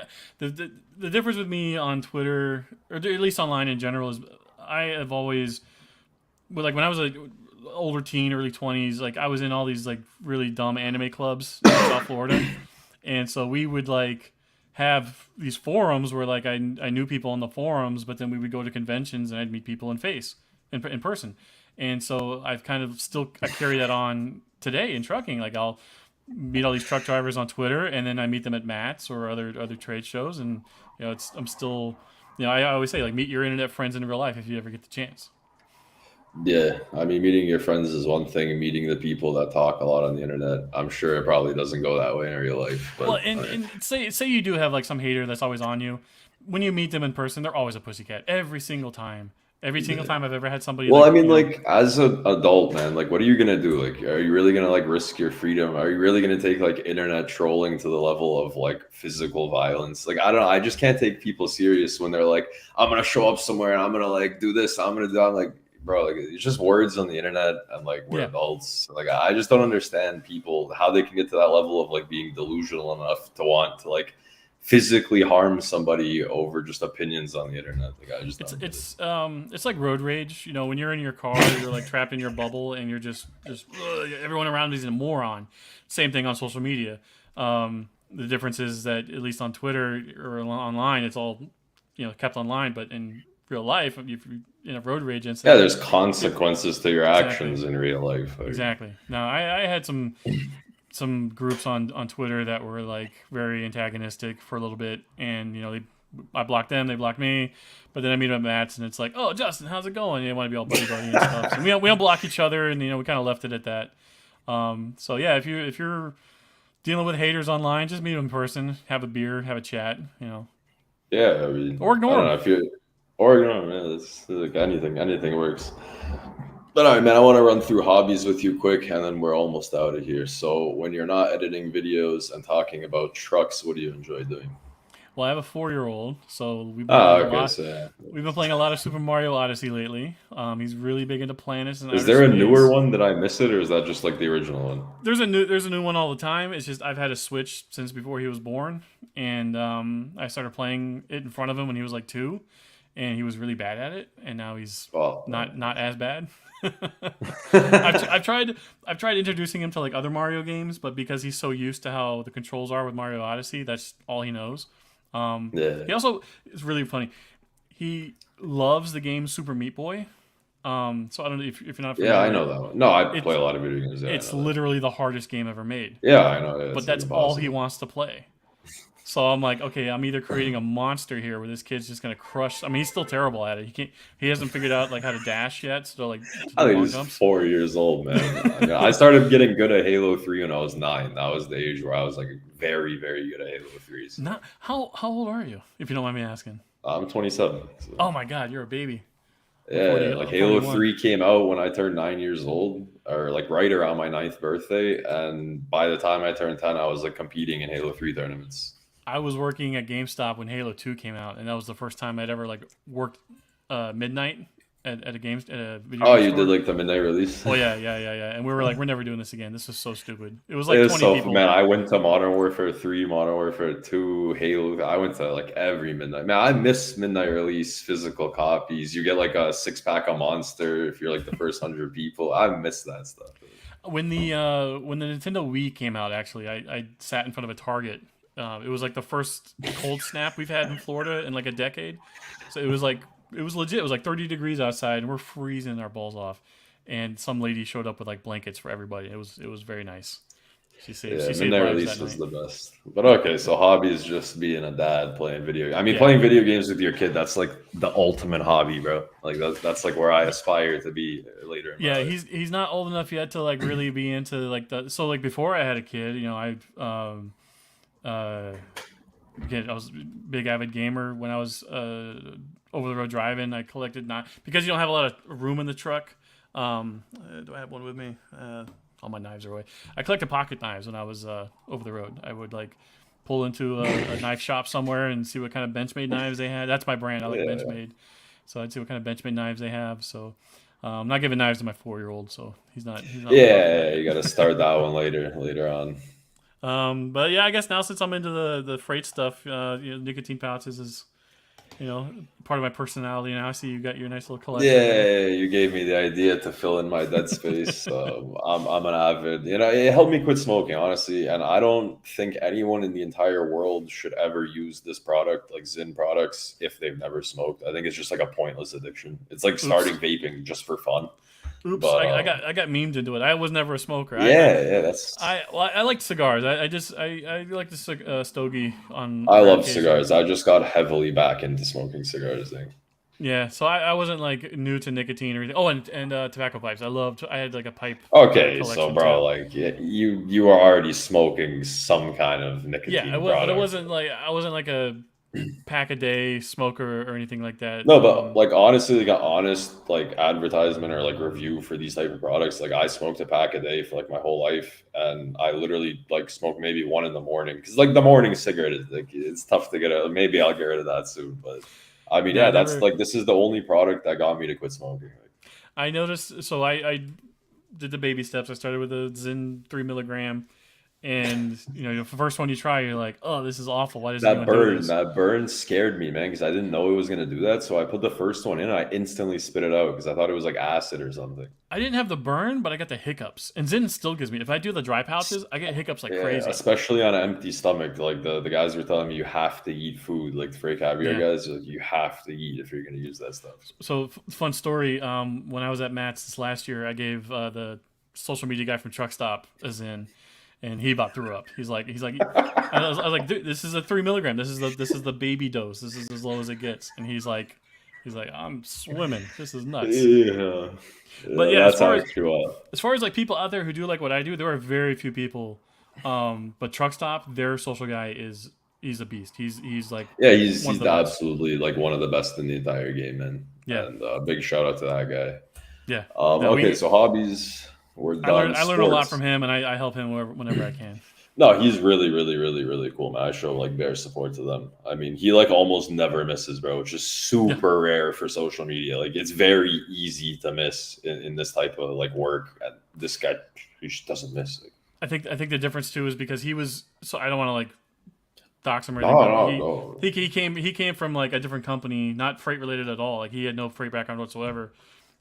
difference with me on Twitter, or at least online in general, is I have always, like when I was a older teen, early 20s, like I was in all these like really dumb anime clubs in South Florida, and so we would like have these forums where like I knew people on the forums, but then we would go to conventions and I'd meet people in person. And so I've kind of I carry that on today in trucking. Like I'll meet all these truck drivers on Twitter, and then I meet them at MATS or other trade shows, and I'm still I always say like meet your internet friends in real life if you ever get the chance. Yeah, I mean, meeting your friends is one thing, and meeting the people that talk a lot on the internet, I'm sure it probably doesn't go that way in real life. But, well, and say you do have like some hater that's always on you. When you meet them in person, they're always a pussycat every single time. Every single time I've ever had somebody. Well, like, I mean, like as an adult, man, like what are you gonna do? Like, are you really gonna like risk your freedom? Are you really gonna take like internet trolling to the level of like physical violence? Like, I don't know. I just can't take people serious when they're like, I'm gonna show up somewhere and I'm gonna like do this. I'm gonna do. I'm like, bro, like it's just words on the internet, and like we're adults. Like, I just don't understand people how they can get to that level of like being delusional enough to want to like physically harm somebody over just opinions on the internet. Like I just it's like road rage. When you're in your car, you're like trapped in your bubble, and you're just everyone around you is a moron. Same thing on social media. The difference is that at least on Twitter or online, it's all kept online, but in real life, if you're in a road rage incident, there's consequences to your actions in real life. Exactly. Now I had some some groups on Twitter that were like very antagonistic for a little bit, and I blocked them, they blocked me, but then I meet them at Matt's, and it's like, oh, Justin, how's it going? And they want to be all buddy buddy and stuff. So we don't block each other, and we kind of left it at that. So yeah, if you're dealing with haters online, just meet them in person, have a beer, have a chat, Yeah, I mean, or I ignore don't know them. if you or you know, man, it's like anything works. But all right, man, I want to run through hobbies with you quick, and then we're almost out of here. So when you're not editing videos and talking about trucks, what do you enjoy doing? Well, I have a 4-year-old, so we've been Ah, playing a okay, lot. so yeah. We've been playing a lot of Super Mario Odyssey lately. He's really big into planets and Is outer there a newer space. one? Did I miss it, or is that just like the original one? There's a new one all the time. It's just I've had a Switch since before he was born, and I started playing it in front of him when he was like 2, and he was really bad at it, and now he's Well, not as bad. I've, yeah, I've tried I've tried introducing him to like other Mario games, but because he's so used to how the controls are with Mario Odyssey, that's all he knows. He also it's really funny. He loves the game Super Meat Boy. So I don't know if you're not yeah, I familiar. know that one. No, I play It's a lot of video games. Yeah, I it's know that. literally the hardest game ever made, Yeah, I know. but It's like that's all he impossible. wants to play. So I'm like, okay, I'm either creating a monster here where this kid's just gonna crush. I mean, he's still terrible at it. He hasn't figured out like how to dash yet, so like to I do think long he's jumps. 4 years old, man. I mean, I started getting good at Halo 3 when I was 9. That was the age where I was like very, very good at Halo 3. So Not how old are you, if you don't mind me asking? I'm 27. Oh So my God, you're a baby. yeah, like I'm Halo 41. 3 came out when I turned 9 years old, or like right around my ninth birthday. And by the time I turned 10, I was like competing in Halo 3 tournaments. I was working at GameStop when Halo 2 came out, and that was the first time I'd ever like worked midnight at a video Oh, game you did store. like the midnight release? Oh yeah. And we were like, we're never doing this again. This is so stupid. It was It like was 20 so man. people. I went to Modern Warfare 3, Modern Warfare 2, Halo. I went to like every midnight. Man, I miss midnight release physical copies. You get like a 6 pack of Monster if you're like the first 100 people. I miss that stuff. When the Nintendo Wii came out, actually, I sat in front of a Target. It was like the first cold snap we've had in Florida in like a decade. So it was legit. It was like 30 degrees outside, and we're freezing our balls off. And some lady showed up with like blankets for everybody. It was very nice. Yeah, She saved midnight lives release that was night. the best. But okay, so hobby is just being a dad playing video. I mean, Yeah, playing video games with your kid. That's like the ultimate hobby, bro. Like that's like where I aspire to be later in my yeah. life. He's not old enough yet to like really be into like the. So like before I had a kid, uh again, I was a big avid gamer when I was over the road driving. I collected not because you don't have a lot of room in the truck. Do I have one with me? All my knives are away. I collected pocket knives when I was over the road. I would like pull into a knife shop somewhere and see what kind of Benchmade knives they had. That's my brand. I like Yeah, Benchmade, so I'd see what kind of Benchmade knives they have. So I'm not giving knives to my 4-year-old, so he's not old enough for that yeah. You yet. got to start that one later on. But yeah, I guess now since I'm into the freight stuff, nicotine pouches is part of my personality now. I see you got your nice little collection there. Yeah, you gave me the idea to fill in my dead space. I'm an avid. It helped me quit smoking, honestly. And I don't think anyone in the entire world should ever use this product, like Zyn products, if they've never smoked. I think it's just like a pointless addiction. It's like Oops, starting vaping just for fun. oops. But I got memed into it. I was never a smoker. yeah, that's. I liked cigars. I like the stogie on I rare love occasion. cigars. I just got heavily back into smoking cigars. Thing. Yeah, so I wasn't like new to nicotine or anything. Oh, and tobacco pipes. I had like a pipe Okay, so collection too. bro, like yeah, you are already smoking some kind of Yeah, nicotine but it product. wasn't like I wasn't like a pack a day smoker or anything like that. No, but like honestly, like an honest like advertisement or like review for these type of products. Like I smoked a pack a day for like my whole life, and I literally like smoke maybe one in the morning because like the morning cigarette is like it's tough to get out. Maybe I'll get rid of that soon, but I mean, Yeah, I yeah, that's never. like this is the only product that got me to quit smoking. Like, I noticed. So I did the baby steps. I started with a Zyn 3 milligram, and the first one you try, you're like, oh, this is awful. Why does anyone do this? that burn scared me, man, because I didn't know it was gonna do that. So I put the first one in, and I instantly spit it out because I thought it was like acid or something. I didn't have the burn, but I got the hiccups. And Zyn still gives me. If I do the dry pouches, I get hiccups like Yeah, crazy. especially on an empty stomach. Like the guys were telling me you have to eat food. Like the Frey Caviar Yeah. guys, like, you have to eat if you're gonna use that stuff. So fun story. When I was at Matt's this last year, I gave the social media guy from Truck Stop a Zyn, and he about threw up. He's like, I was like, dude, this is a 3 milligram. This is the baby dose. This is as low as it gets. And he's like, I'm swimming. This is nuts. Yeah, But yeah, yeah, that's actually wild. as far as like people out there who do like what I do, there are very few people. But Truck Stop, their social guy he's a beast. He's like Yeah, one of he's the best. absolutely like one of the best in the entire game, man. Yeah, And big shout out to that guy. yeah. No, Okay, so hobbies, we're done. I learned a lot from Sports. him, and I help him whenever I can. No, he's really, really, really, really cool, man. I show like bare support to them. I mean, he like almost never misses, bro, which is Yeah, super rare for social media. Like it's very easy to miss in this type of like work. And this guy, he just doesn't miss. Like, I think the difference too is because he was so I don't want to like dox him or anything, no, but no, no. he came from like a different company, not freight related at all. Like he had no freight background whatsoever.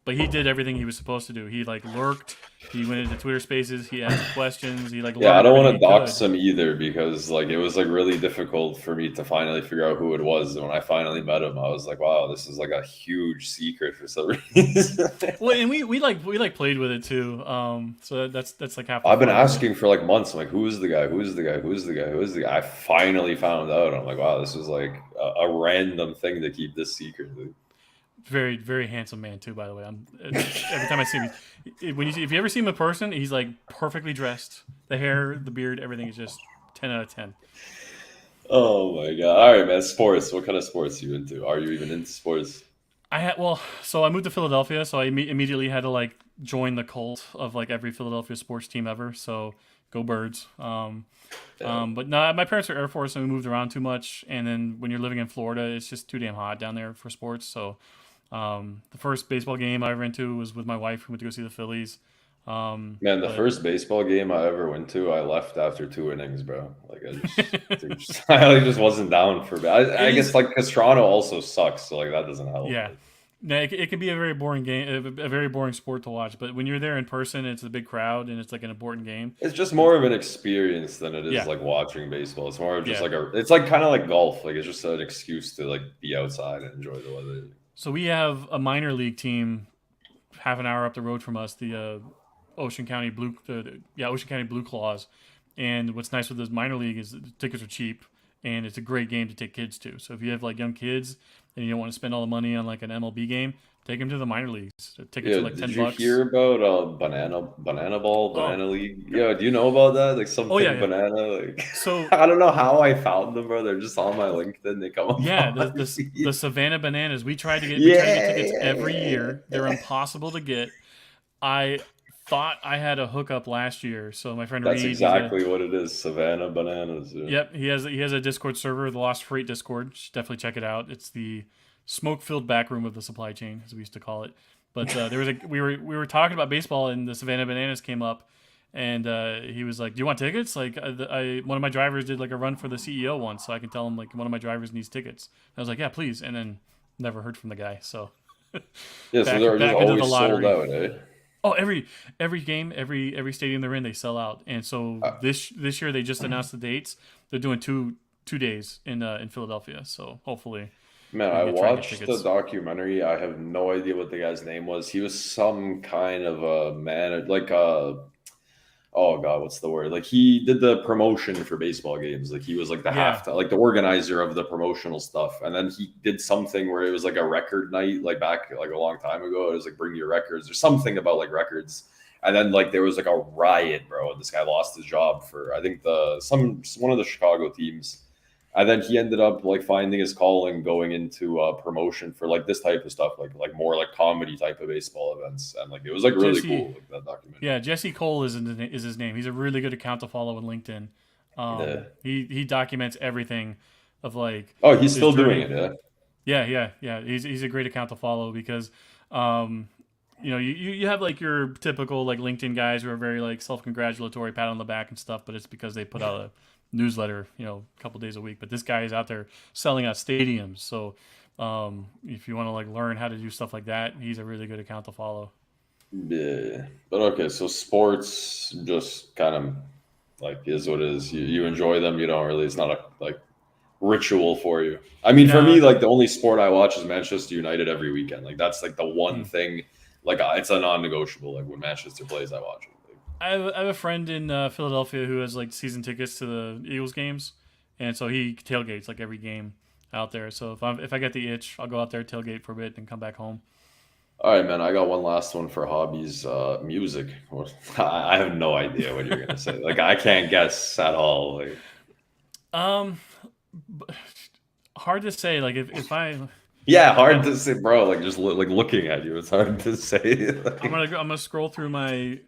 But he did everything he was supposed to do. He like lurked. He went into Twitter Spaces. He asked questions. He like Yeah, I learned don't everything want he to dox could. him either because like it was like really difficult for me to finally figure out who it was. And when I finally met him, I was like, wow, this is like a huge secret for some reason. Well, and we like played with it too. So that's like half the I've been fun. asking for like months. I'm like, who is the guy? Who is the guy? Who is the guy? Who is the guy? I finally found out. I'm like, wow, this was like a random thing to keep this secret. Dude. Very very handsome man too. By the way, every time I see him, if you ever see him in person, he's like perfectly dressed. The hair, the beard, everything is just 10 out of 10. Oh my god! All right, man. Sports. What kind of sports are you into? Are you even into sports? So I moved to Philadelphia, so I immediately had to like join the cult of like every Philadelphia sports team ever. So go Birds. Yeah. But no, my parents are Air Force, and we moved around too much. And then when you're living in Florida, it's just too damn hot down there for sports. So the first baseball game I ever went to was with my wife. We went to go see the Phillies. Man, the But first baseball game I ever went to, I left after 2 innings, bro. Like I just wasn't down for it. it I guess is, like because Toronto also sucks, so like that doesn't help. yeah. No, it can be a very boring game, a very boring sport to watch. But when you're there in person, it's a big crowd and it's like an important game. It's just more of an experience than it is Yeah, like watching baseball. It's more of just yeah. like it's like kind of like golf. Like it's just an excuse to like be outside and enjoy the weather. So we have a minor league team half an hour up the road from us, the Ocean County Blue Claws. And what's nice with this minor league is the tickets are cheap, and it's a great game to take kids to. So if you have like young kids and you don't want to spend all the money on like an MLB game, take them to the minor leagues. The tickets Yeah, are like did 10 you bucks. hear about Oh, banana league? Yeah, do you know about that? Like oh yeah, something yeah. banana. Like So I don't know how I found them, bro. They're just on my LinkedIn. They come up yeah, on my the feed. Savannah Bananas. We try to get Yeah, tickets yeah, every yeah, year. They're yeah. impossible to get. I thought I had a hookup last year. So my friend That's Reed, he's a exactly what it is. Savannah bananas. Yeah. Yep, he has a Discord server, the Lost Freight Discord. You should definitely check it out. It's the smoke-filled back room of the supply chain, as we used to call it. But there was we were talking about baseball, and the Savannah Bananas came up, and he was like, "Do you want tickets?" Like, one of my drivers did like a run for the CEO once, so I can tell him like one of my drivers needs tickets. And I was like, "Yeah, please," and then never heard from the guy. So Yeah, so they're just back into the always sold lottery. out, eh? Oh, every game, every stadium they're in, they sell out. And so Uh, this year they just announced the dates. They're doing two days in Philadelphia. So hopefully Man, we I can try and get watched the tickets. documentary. I have no idea what the guy's name was. He was some kind of a man, like oh god, what's the word? Like he did the promotion for baseball games. Like he was like the Yeah, halftime, like the organizer of the promotional stuff. And then he did something where it was like a record night, like back like a long time ago. It was like bring your records or something about like records. And then like there was like a riot, bro. And this guy lost his job for I think the some one of the Chicago teams. And then he ended up like finding his calling going into promotion for like this type of stuff, like more like comedy type of baseball events. And like it was like really Jesse. cool, like that documentary. Yeah, Jesse Cole is his name. He's a really good account to follow on LinkedIn. Yeah. He documents everything of like Oh, he's his still doing journey. it, yeah. Yeah. He's a great account to follow because um, you have like your typical like LinkedIn guys who are very like self congratulatory, pat on the back and stuff, but it's because they put out a newsletter, a couple days a week. But this guy is out there selling out stadiums. So if you want to like learn how to do stuff like that, he's a really good account to follow. Yeah. But okay, so sports just kind of like is what it is. You enjoy them, you don't really it's not a like ritual for you. I mean, for No, me, like the only sport I watch is Manchester United every weekend. Like that's like the one mm. thing. Like it's a non-negotiable. Like when Manchester plays, I watch it. I have a friend in Philadelphia who has like season tickets to the Eagles games, and so he tailgates like every game out there. So if I get the itch, I'll go out there tailgate for a bit and come back home. All right, man. I got one last one for hobbies. Music. I have no idea what you're gonna say. Like I can't guess at all. Like, Um, hard to say. Like if yeah, hard I to say, bro. Like just like looking at you, it's hard to say. I'm gonna scroll through my.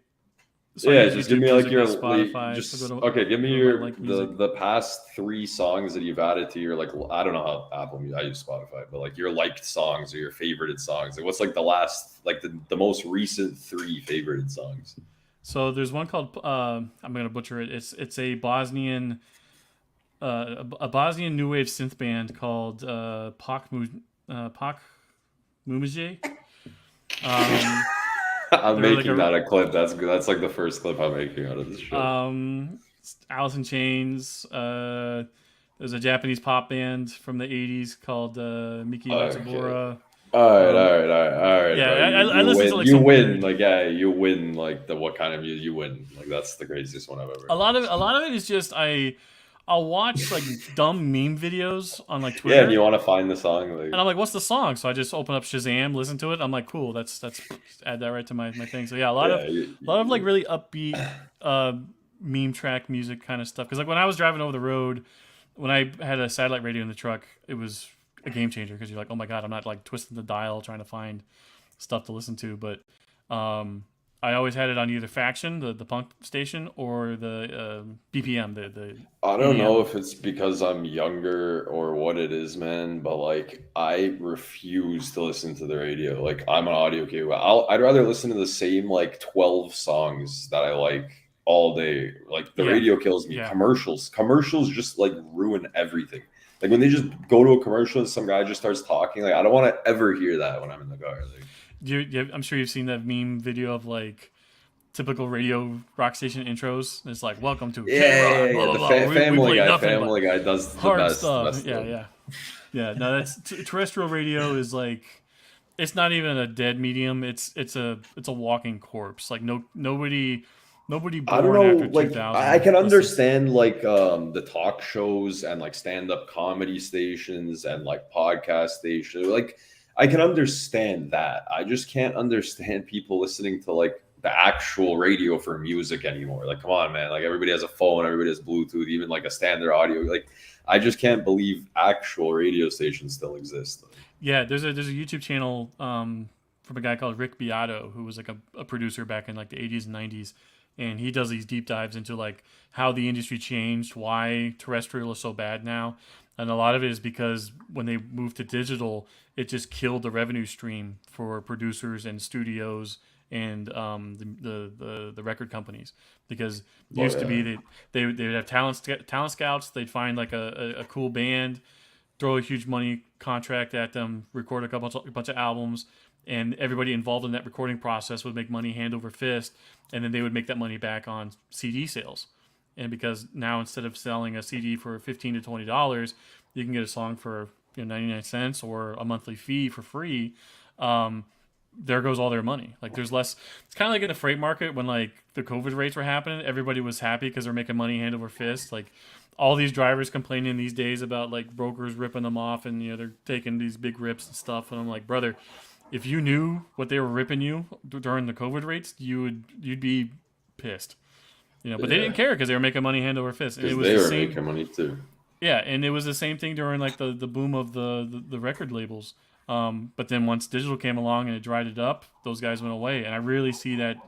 So I Yeah, use just give YouTube me like Music your and Spotify. So just okay. Give me go to my your like music. the past three songs that you've added to your like I don't know how Apple Music, I use Spotify, but like your liked songs or your favorited songs. Like what's like the last like the most recent three favorited songs? So there's one called I'm gonna butcher it. It's a Bosnian a Bosnian new wave synth band called Pak Mumije. Um, I'm they're like making that a clip. That's good. That's like the first clip I'm making out of this show. Alice in Chains. There's a Japanese pop band from the '80s called Miki Okay. Matsubara. All right, Um, all right, all right, all right, yeah, bro. I You listen to win. like You some win. weird. Like yeah, you win. Like the what kind of music you win? Like that's the craziest one I've ever heard. A lot of it is just I'll watch like dumb meme videos on like Yeah, and Twitter, you want to find the song and like I'm like, what's the song? So I just open up Shazam, listen to it. I'm like, cool, that's add that right to my thing. So yeah, yeah. a lot of like really upbeat meme track music kind of stuff. Because like when I was driving over the road, when I had a satellite radio in the truck, it was a game changer because you're like, oh my god, I'm not like twisting the dial trying to find stuff to listen to. But I always had it on either Faction, the punk station, or the BPM, the I don't know EDM. if it's because I'm younger or what it is, man, but like I refuse to listen to the radio. Like I'm an audio kid. I'd rather listen to the same like 12 songs that I like all day. Like the Yeah, radio kills me. yeah. Commercials just like ruin everything. Like when they just go to a commercial and some guy just starts talking, like I don't want to ever hear that when I'm in the car. Like, I'm sure you've seen that meme video of like typical radio rock station intros. It's like, welcome to K yeah, yeah, Rock, blah yeah. blah The blah. We Family play Guy, nothing but Family Guy does hard the stuff. best Yeah, one. yeah, yeah. No, that's terrestrial radio is like it's not even a dead medium. It's a walking corpse. Like nobody I don't born know, after like I 2000 can listens. understand like the talk shows and like stand-up comedy stations and like podcast stations. Like I can understand that. I just can't understand people listening to like the actual radio for music anymore. Like come on, man. Like everybody has a phone, everybody has Bluetooth, even like a standard audio. Like I just can't believe actual radio stations still exist. Yeah, there's a YouTube channel from a guy called Rick Beato who was like a producer back in like the 80s and 90s, and he does these deep dives into like how the industry changed, why terrestrial is so bad now, and a lot of it is because when they moved to digital, it just killed the revenue stream for producers and studios and the record companies because it Well, used to be that they would have talent scouts. They'd find like a cool band, throw a huge money contract at them, record a bunch of albums, and everybody involved in that recording process would make money hand over fist, and then they would make that money back on CD sales. And because now instead of selling a CD for $15 to $20, you can get a song for 99 cents or a monthly fee for free. Um, there goes all their money. Like there's less. It's kind of like in the freight market when like the COVID rates were happening. Everybody was happy because they're making money hand over fist. Like all these drivers complaining these days about like brokers ripping them off and they're taking these big rips and stuff. And I'm like, brother, if you knew what they were ripping you during the COVID rates, you'd be pissed. But they didn't yeah, care because they were making money hand over fist, and it because was they the were same. making money too. Yeah, and it was the same thing during like the boom of the record labels. But then once digital came along and it dried it up, those guys went away, and I really see that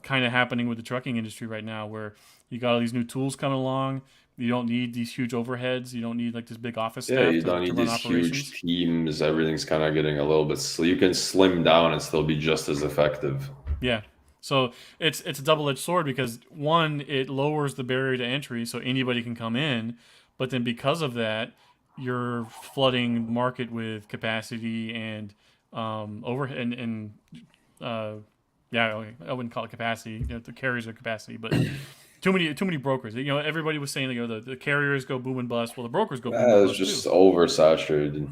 kind of happening with the trucking industry right now, where you got all these new tools coming along. You don't need these huge overheads. You don't need like this big office Yeah, staff you don't to need run these huge operations. teams. Everything's kind of getting a little bit. You can slim down and still be just as effective. Yeah. So it's a double edged sword because one, it lowers the barrier to entry so anybody can come in, but then because of that, you're flooding the market with capacity and overhead and uh, yeah, I wouldn't call it capacity. The carriers are capacity, but too many brokers. Everybody was saying the carriers go boom and bust. Well, the brokers go boom and It's bust too. just oversaturated.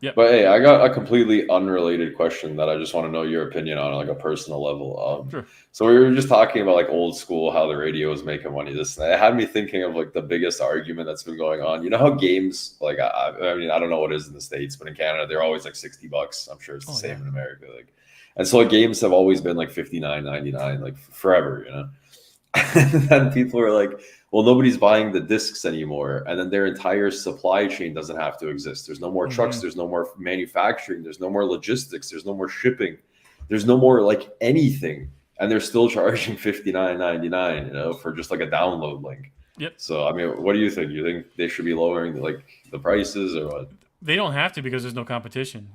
Yep. But hey, I got a completely unrelated question that I just want to know your opinion on, like a personal level. Sure. So we were just talking about like old school, how the radio was making money. This and that. It had me thinking of like the biggest argument that's been going on. You know how games, like I mean, I don't know what it is in the States, but in Canada they're always like $60. I'm sure it's the Oh same yeah. in America. Like, and so like, games have always been like 59.99, like forever. You know. And then people are like, well, nobody's buying the discs anymore. And then their entire supply chain doesn't have to exist. There's no more trucks. Mm-hmm. There's no more manufacturing. There's no more logistics. There's no more shipping. There's no more like anything. And they're still charging $59.99, for just like a download link. Yep. So, I mean, what do you think? You think they should be lowering like the prices or what? They don't have to because there's no competition.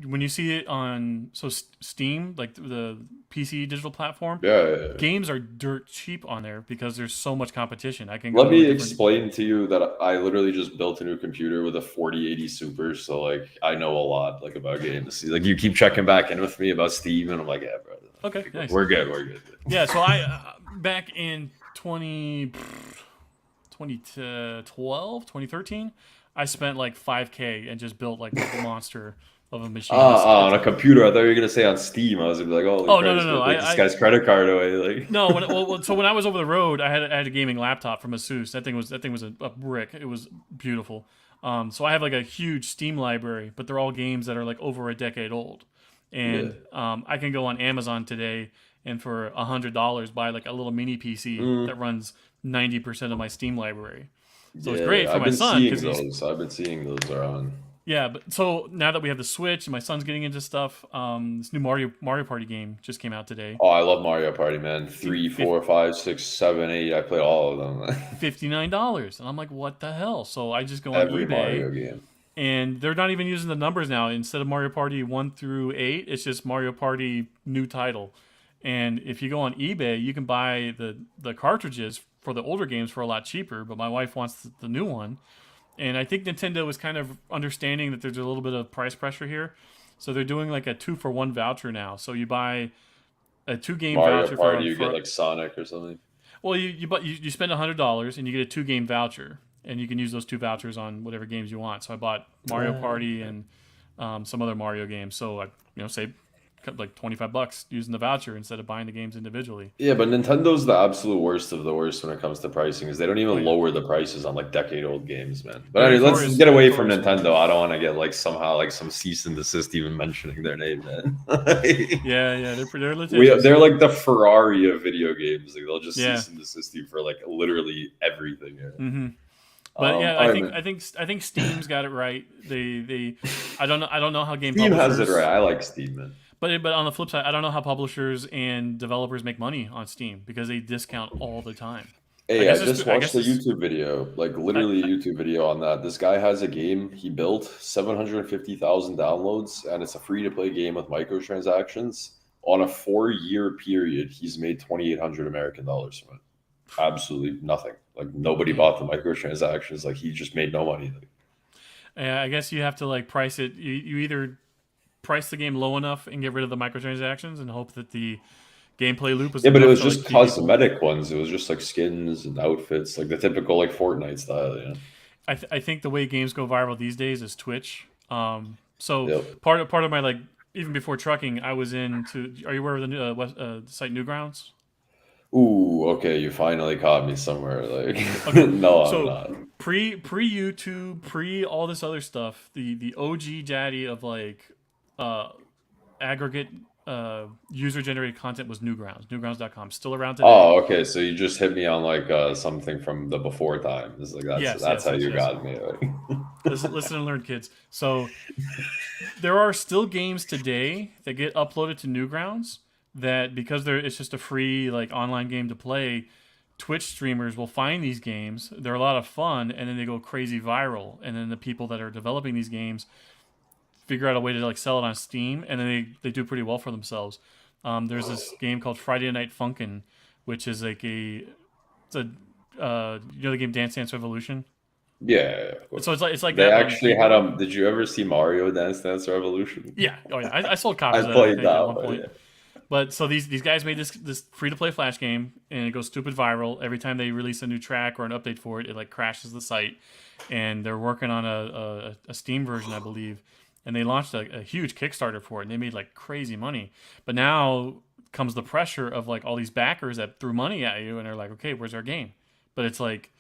When you see it on Steam, like the PC digital platform, Yeah. games are dirt cheap on there because there's so much competition. I can go Let to me a different. explain to you that I literally just built a new computer with a 4080 Super, so like I know a lot like about games. Like you keep checking back in with me about Steam, and I'm like, yeah, bro, Okay, nice. we're good, we're good. Yeah, so I back in 2013, I spent like 5K and just built like a monster of a machine. On a computer. I thought you were gonna say on Steam. I was gonna be like, holy Oh no Christ, no no! like this guy's credit card away. Like No, so when I was over the road, I had a gaming laptop from Asus. That thing was a brick. It was beautiful. So I have like a huge Steam library, but they're all games that are like over a decade old. And I can go on Amazon today and for $100 buy like a little mini PC that runs 90% of my Steam library. So it's great for I've my been son seeing because he's those. I've been seeing those around. yeah. But so now that we have the Switch and my son's getting into stuff, this new Mario Party game just came out today. Oh, I love Mario Party, man. 3, 4, 5, 6, 7, 8. I play all of them. $59, and I'm like, what the hell? So I just go on Every eBay, Mario game. and they're not even using the numbers now. Instead of Mario Party 1 through 8, it's just Mario Party new title. And if you go on eBay, you can buy the cartridges for the older games for a lot cheaper. But my wife wants the new one, and I think Nintendo is kind of understanding that there's a little bit of price pressure here, so they're doing like a 2-for-1 voucher now. So you buy a 2-game Mario voucher Party, you get like Sonic or something. well, you spend $100 and you get a 2-game voucher, and you can use those 2 vouchers on whatever games you want. So I bought Mario Party and some other Mario games. So I saved like $25 using the voucher instead of buying the games individually. Yeah, but Nintendo's the absolute worst of the worst when it comes to pricing. Is they don't even yeah. lower the prices on like decade-old games, man. But Very anyway, let's Forest- get away Very from Forest. Nintendo. I don't want to get like somehow like some cease and desist even mentioning their name, man. Yeah, they're litigious. They're like the Ferrari of video games. Like they'll just Yeah. cease and desist you for like literally everything. Yeah. Mm-hmm. But yeah, all right, I think Steam's got it right. They I don't know how game Steam publishers has it right. I like Steam, man. But on the flip side, I don't know how publishers and developers make money on Steam because they discount all the time. Hey, I guess it's- just I watched guess a it's- YouTube video, like literally a YouTube video on that. This guy has a game he built, 750,000 downloads, and it's a free-to-play game with microtransactions. On a 4-year period, he's made 2,800 American dollars from it. Absolutely nothing. Like nobody bought the microtransactions. Like he just made no money. I guess you have to like price it. You either price the game low enough and get rid of the microtransactions and hope that the gameplay loop is Yeah, but it enough was to, like, just keep people- cosmetic ones. It was just like skins and outfits, like the typical like Fortnite style. You know? I think the way games go viral these days is Twitch. So Yep. part of my like even before trucking, I was into. Are you aware of the site Newgrounds? Ooh, okay, you finally caught me somewhere. Like, Okay, no, so I'm not. pre YouTube, pre all this other stuff, the OG daddy of like aggregate user generated content was Newgrounds. Newgrounds.com, still around today. Oh, okay. So you just hit me on like something from the before time. It's like that's how you got me. Like. Listen and learn, kids. So there are still games today that get uploaded to Newgrounds that because it's just a free like online game to play. Twitch streamers will find these games. They're a lot of fun, and then they go crazy viral. And then the people that are developing these games figure out a way to like sell it on Steam, and then they do pretty well for themselves. There's this game called Friday Night Funkin', which is like the game Dance Dance Revolution. Yeah. So it's like They that. actually had Did you ever see Mario Dance Dance Revolution? Yeah. Oh yeah. I sold copies I of that, I played think, that at one one. point. Yeah. But so these guys made this free to play Flash game, and it goes stupid viral every time they release a new track or an update for it. It like crashes the site, and they're working on a Steam version, I believe. and they launched a huge Kickstarter for it, and they made like crazy money. But now comes the pressure of like all these backers that threw money at you, and they're like, okay, where's our game? But it's like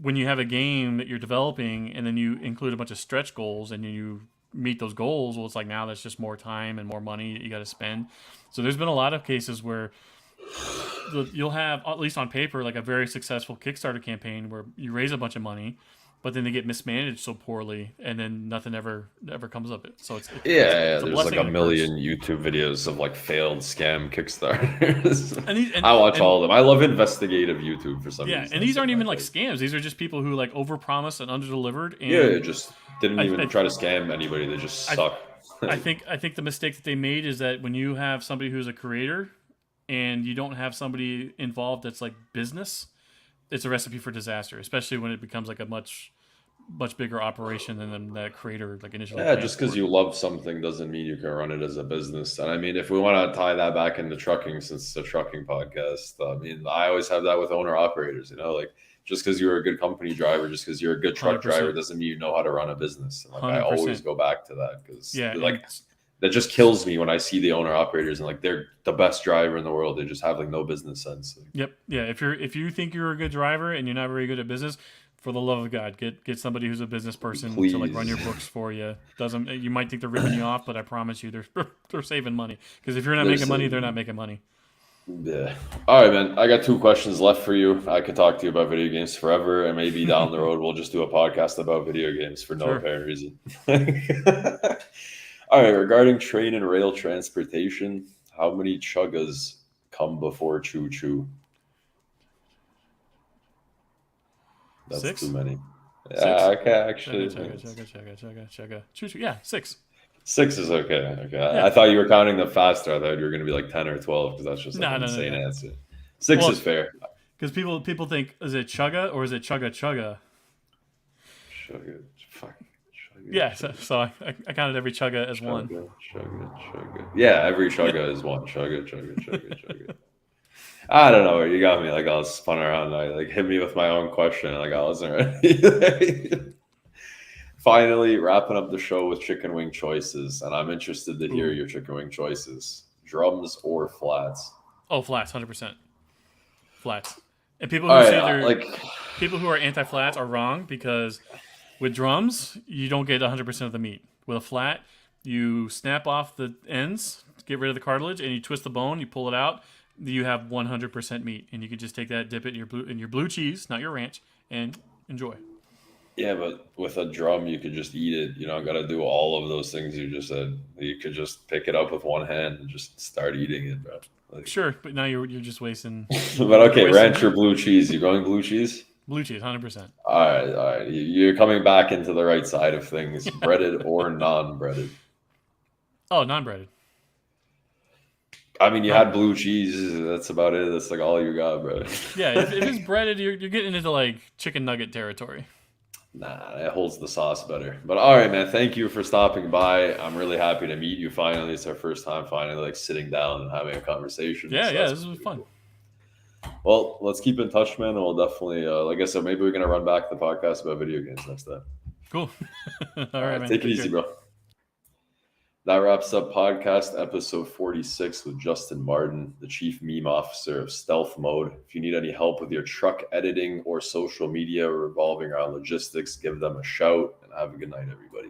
when you have a game that you're developing, and then you include a bunch of stretch goals, and you meet those goals, well, it's like now that's just more time and more money that you got to spend. So there's been a lot of cases where you'll have, at least on paper, like a very successful Kickstarter campaign where you raise a bunch of money, but then they get mismanaged so poorly, and then nothing ever comes of it. So it's there's a like a million YouTube videos of like failed scam Kickstarters. I watch all of them. I love investigative YouTube for some reason. And these aren't even like scams. These are just people who like overpromised and underdelivered. And just didn't even try to scam anybody. They just suck. I think the mistake that they made is that when you have somebody who's a creator and you don't have somebody involved that's like business, it's a recipe for disaster, especially when it becomes like a much bigger operation than that creator like initially. Just because you love something doesn't mean you can run it as a business. And I mean, if we want to tie that back into trucking, since it's a trucking podcast, I mean, I always have that with owner operators, like just because you're a good company driver, just because you're a good truck 100%. driver doesn't mean you know how to run a business. And, like, I always go back to that because that just kills me when I see the owner operators and like they're the best driver in the world. They just have like no business sense. Yep. Yeah. If you think you're a good driver and you're not very good at business, for the love of God, get somebody who's a business person to like run your books for you. You might think they're ripping you off, but I promise you they're saving money. Because if you're not making money, they're not making money. Yeah. All right, man. I got 2 questions left for you. I could talk to you about video games forever, and maybe down the road we'll just do a podcast about video games for no apparent reason. All right. Regarding train and rail transportation, how many chuggas come before choo choo? That's 6? too many. Six? Yeah, okay, actually. Chugga. Choo-choo. Yeah, 6. 6 is okay. Okay. Yeah. I thought you were counting them faster. I thought you were going to be like 10 or 12 because that's just like an insane answer. 6 is fair. Because people think, is it chugga or is it chugga? Chugga. Yeah, so I counted every chugga as one. Chugga. Yeah, every chugga is one. Chugga. I don't know. You got me like all spun around. Like hit me with my own question. Like I wasn't ready. Finally, wrapping up the show with chicken wing choices, and I'm interested to hear your chicken wing choices: drums or flats. Oh, flats, 100%. Flats. And people who people who are anti-flats are wrong because with drums you don't get 100% of the meat. With a flat, you snap off the ends, get rid of the cartilage, and you twist the bone. You pull it out. You have 100% meat, and you can just take that, dip it in your blue cheese, not your ranch, and enjoy. Yeah, but with a drum, you could just eat it. You don't got to do all of those things you just said. You could just pick it up with one hand and just start eating it, bro. Like, sure, but now you're just wasting. But okay, ranch or blue cheese? You going blue cheese? Blue cheese, 100%. All right. You're coming back into the right side of things. Breaded or non-breaded? Oh, non-breaded. I mean, you had blue cheese. That's about it. That's like all you got, bro. Yeah, if it's breaded, you're getting into like chicken nugget territory. Nah, it holds the sauce better. But all right, man. Thank you for stopping by. I'm really happy to meet you finally. It's our first time finally like sitting down and having a conversation. Yeah, this was fun. Cool. Well, let's keep in touch, man. And we'll definitely, like I said, maybe we're gonna run back the podcast about video games next time. Cool. All right, man. Take it easy, bro. That wraps up podcast episode 46 with Justin Martin, the Chief Meme Officer of Stealth Mode. If you need any help with your truck editing or social media revolving around logistics, give them a shout, and have a good night, everybody.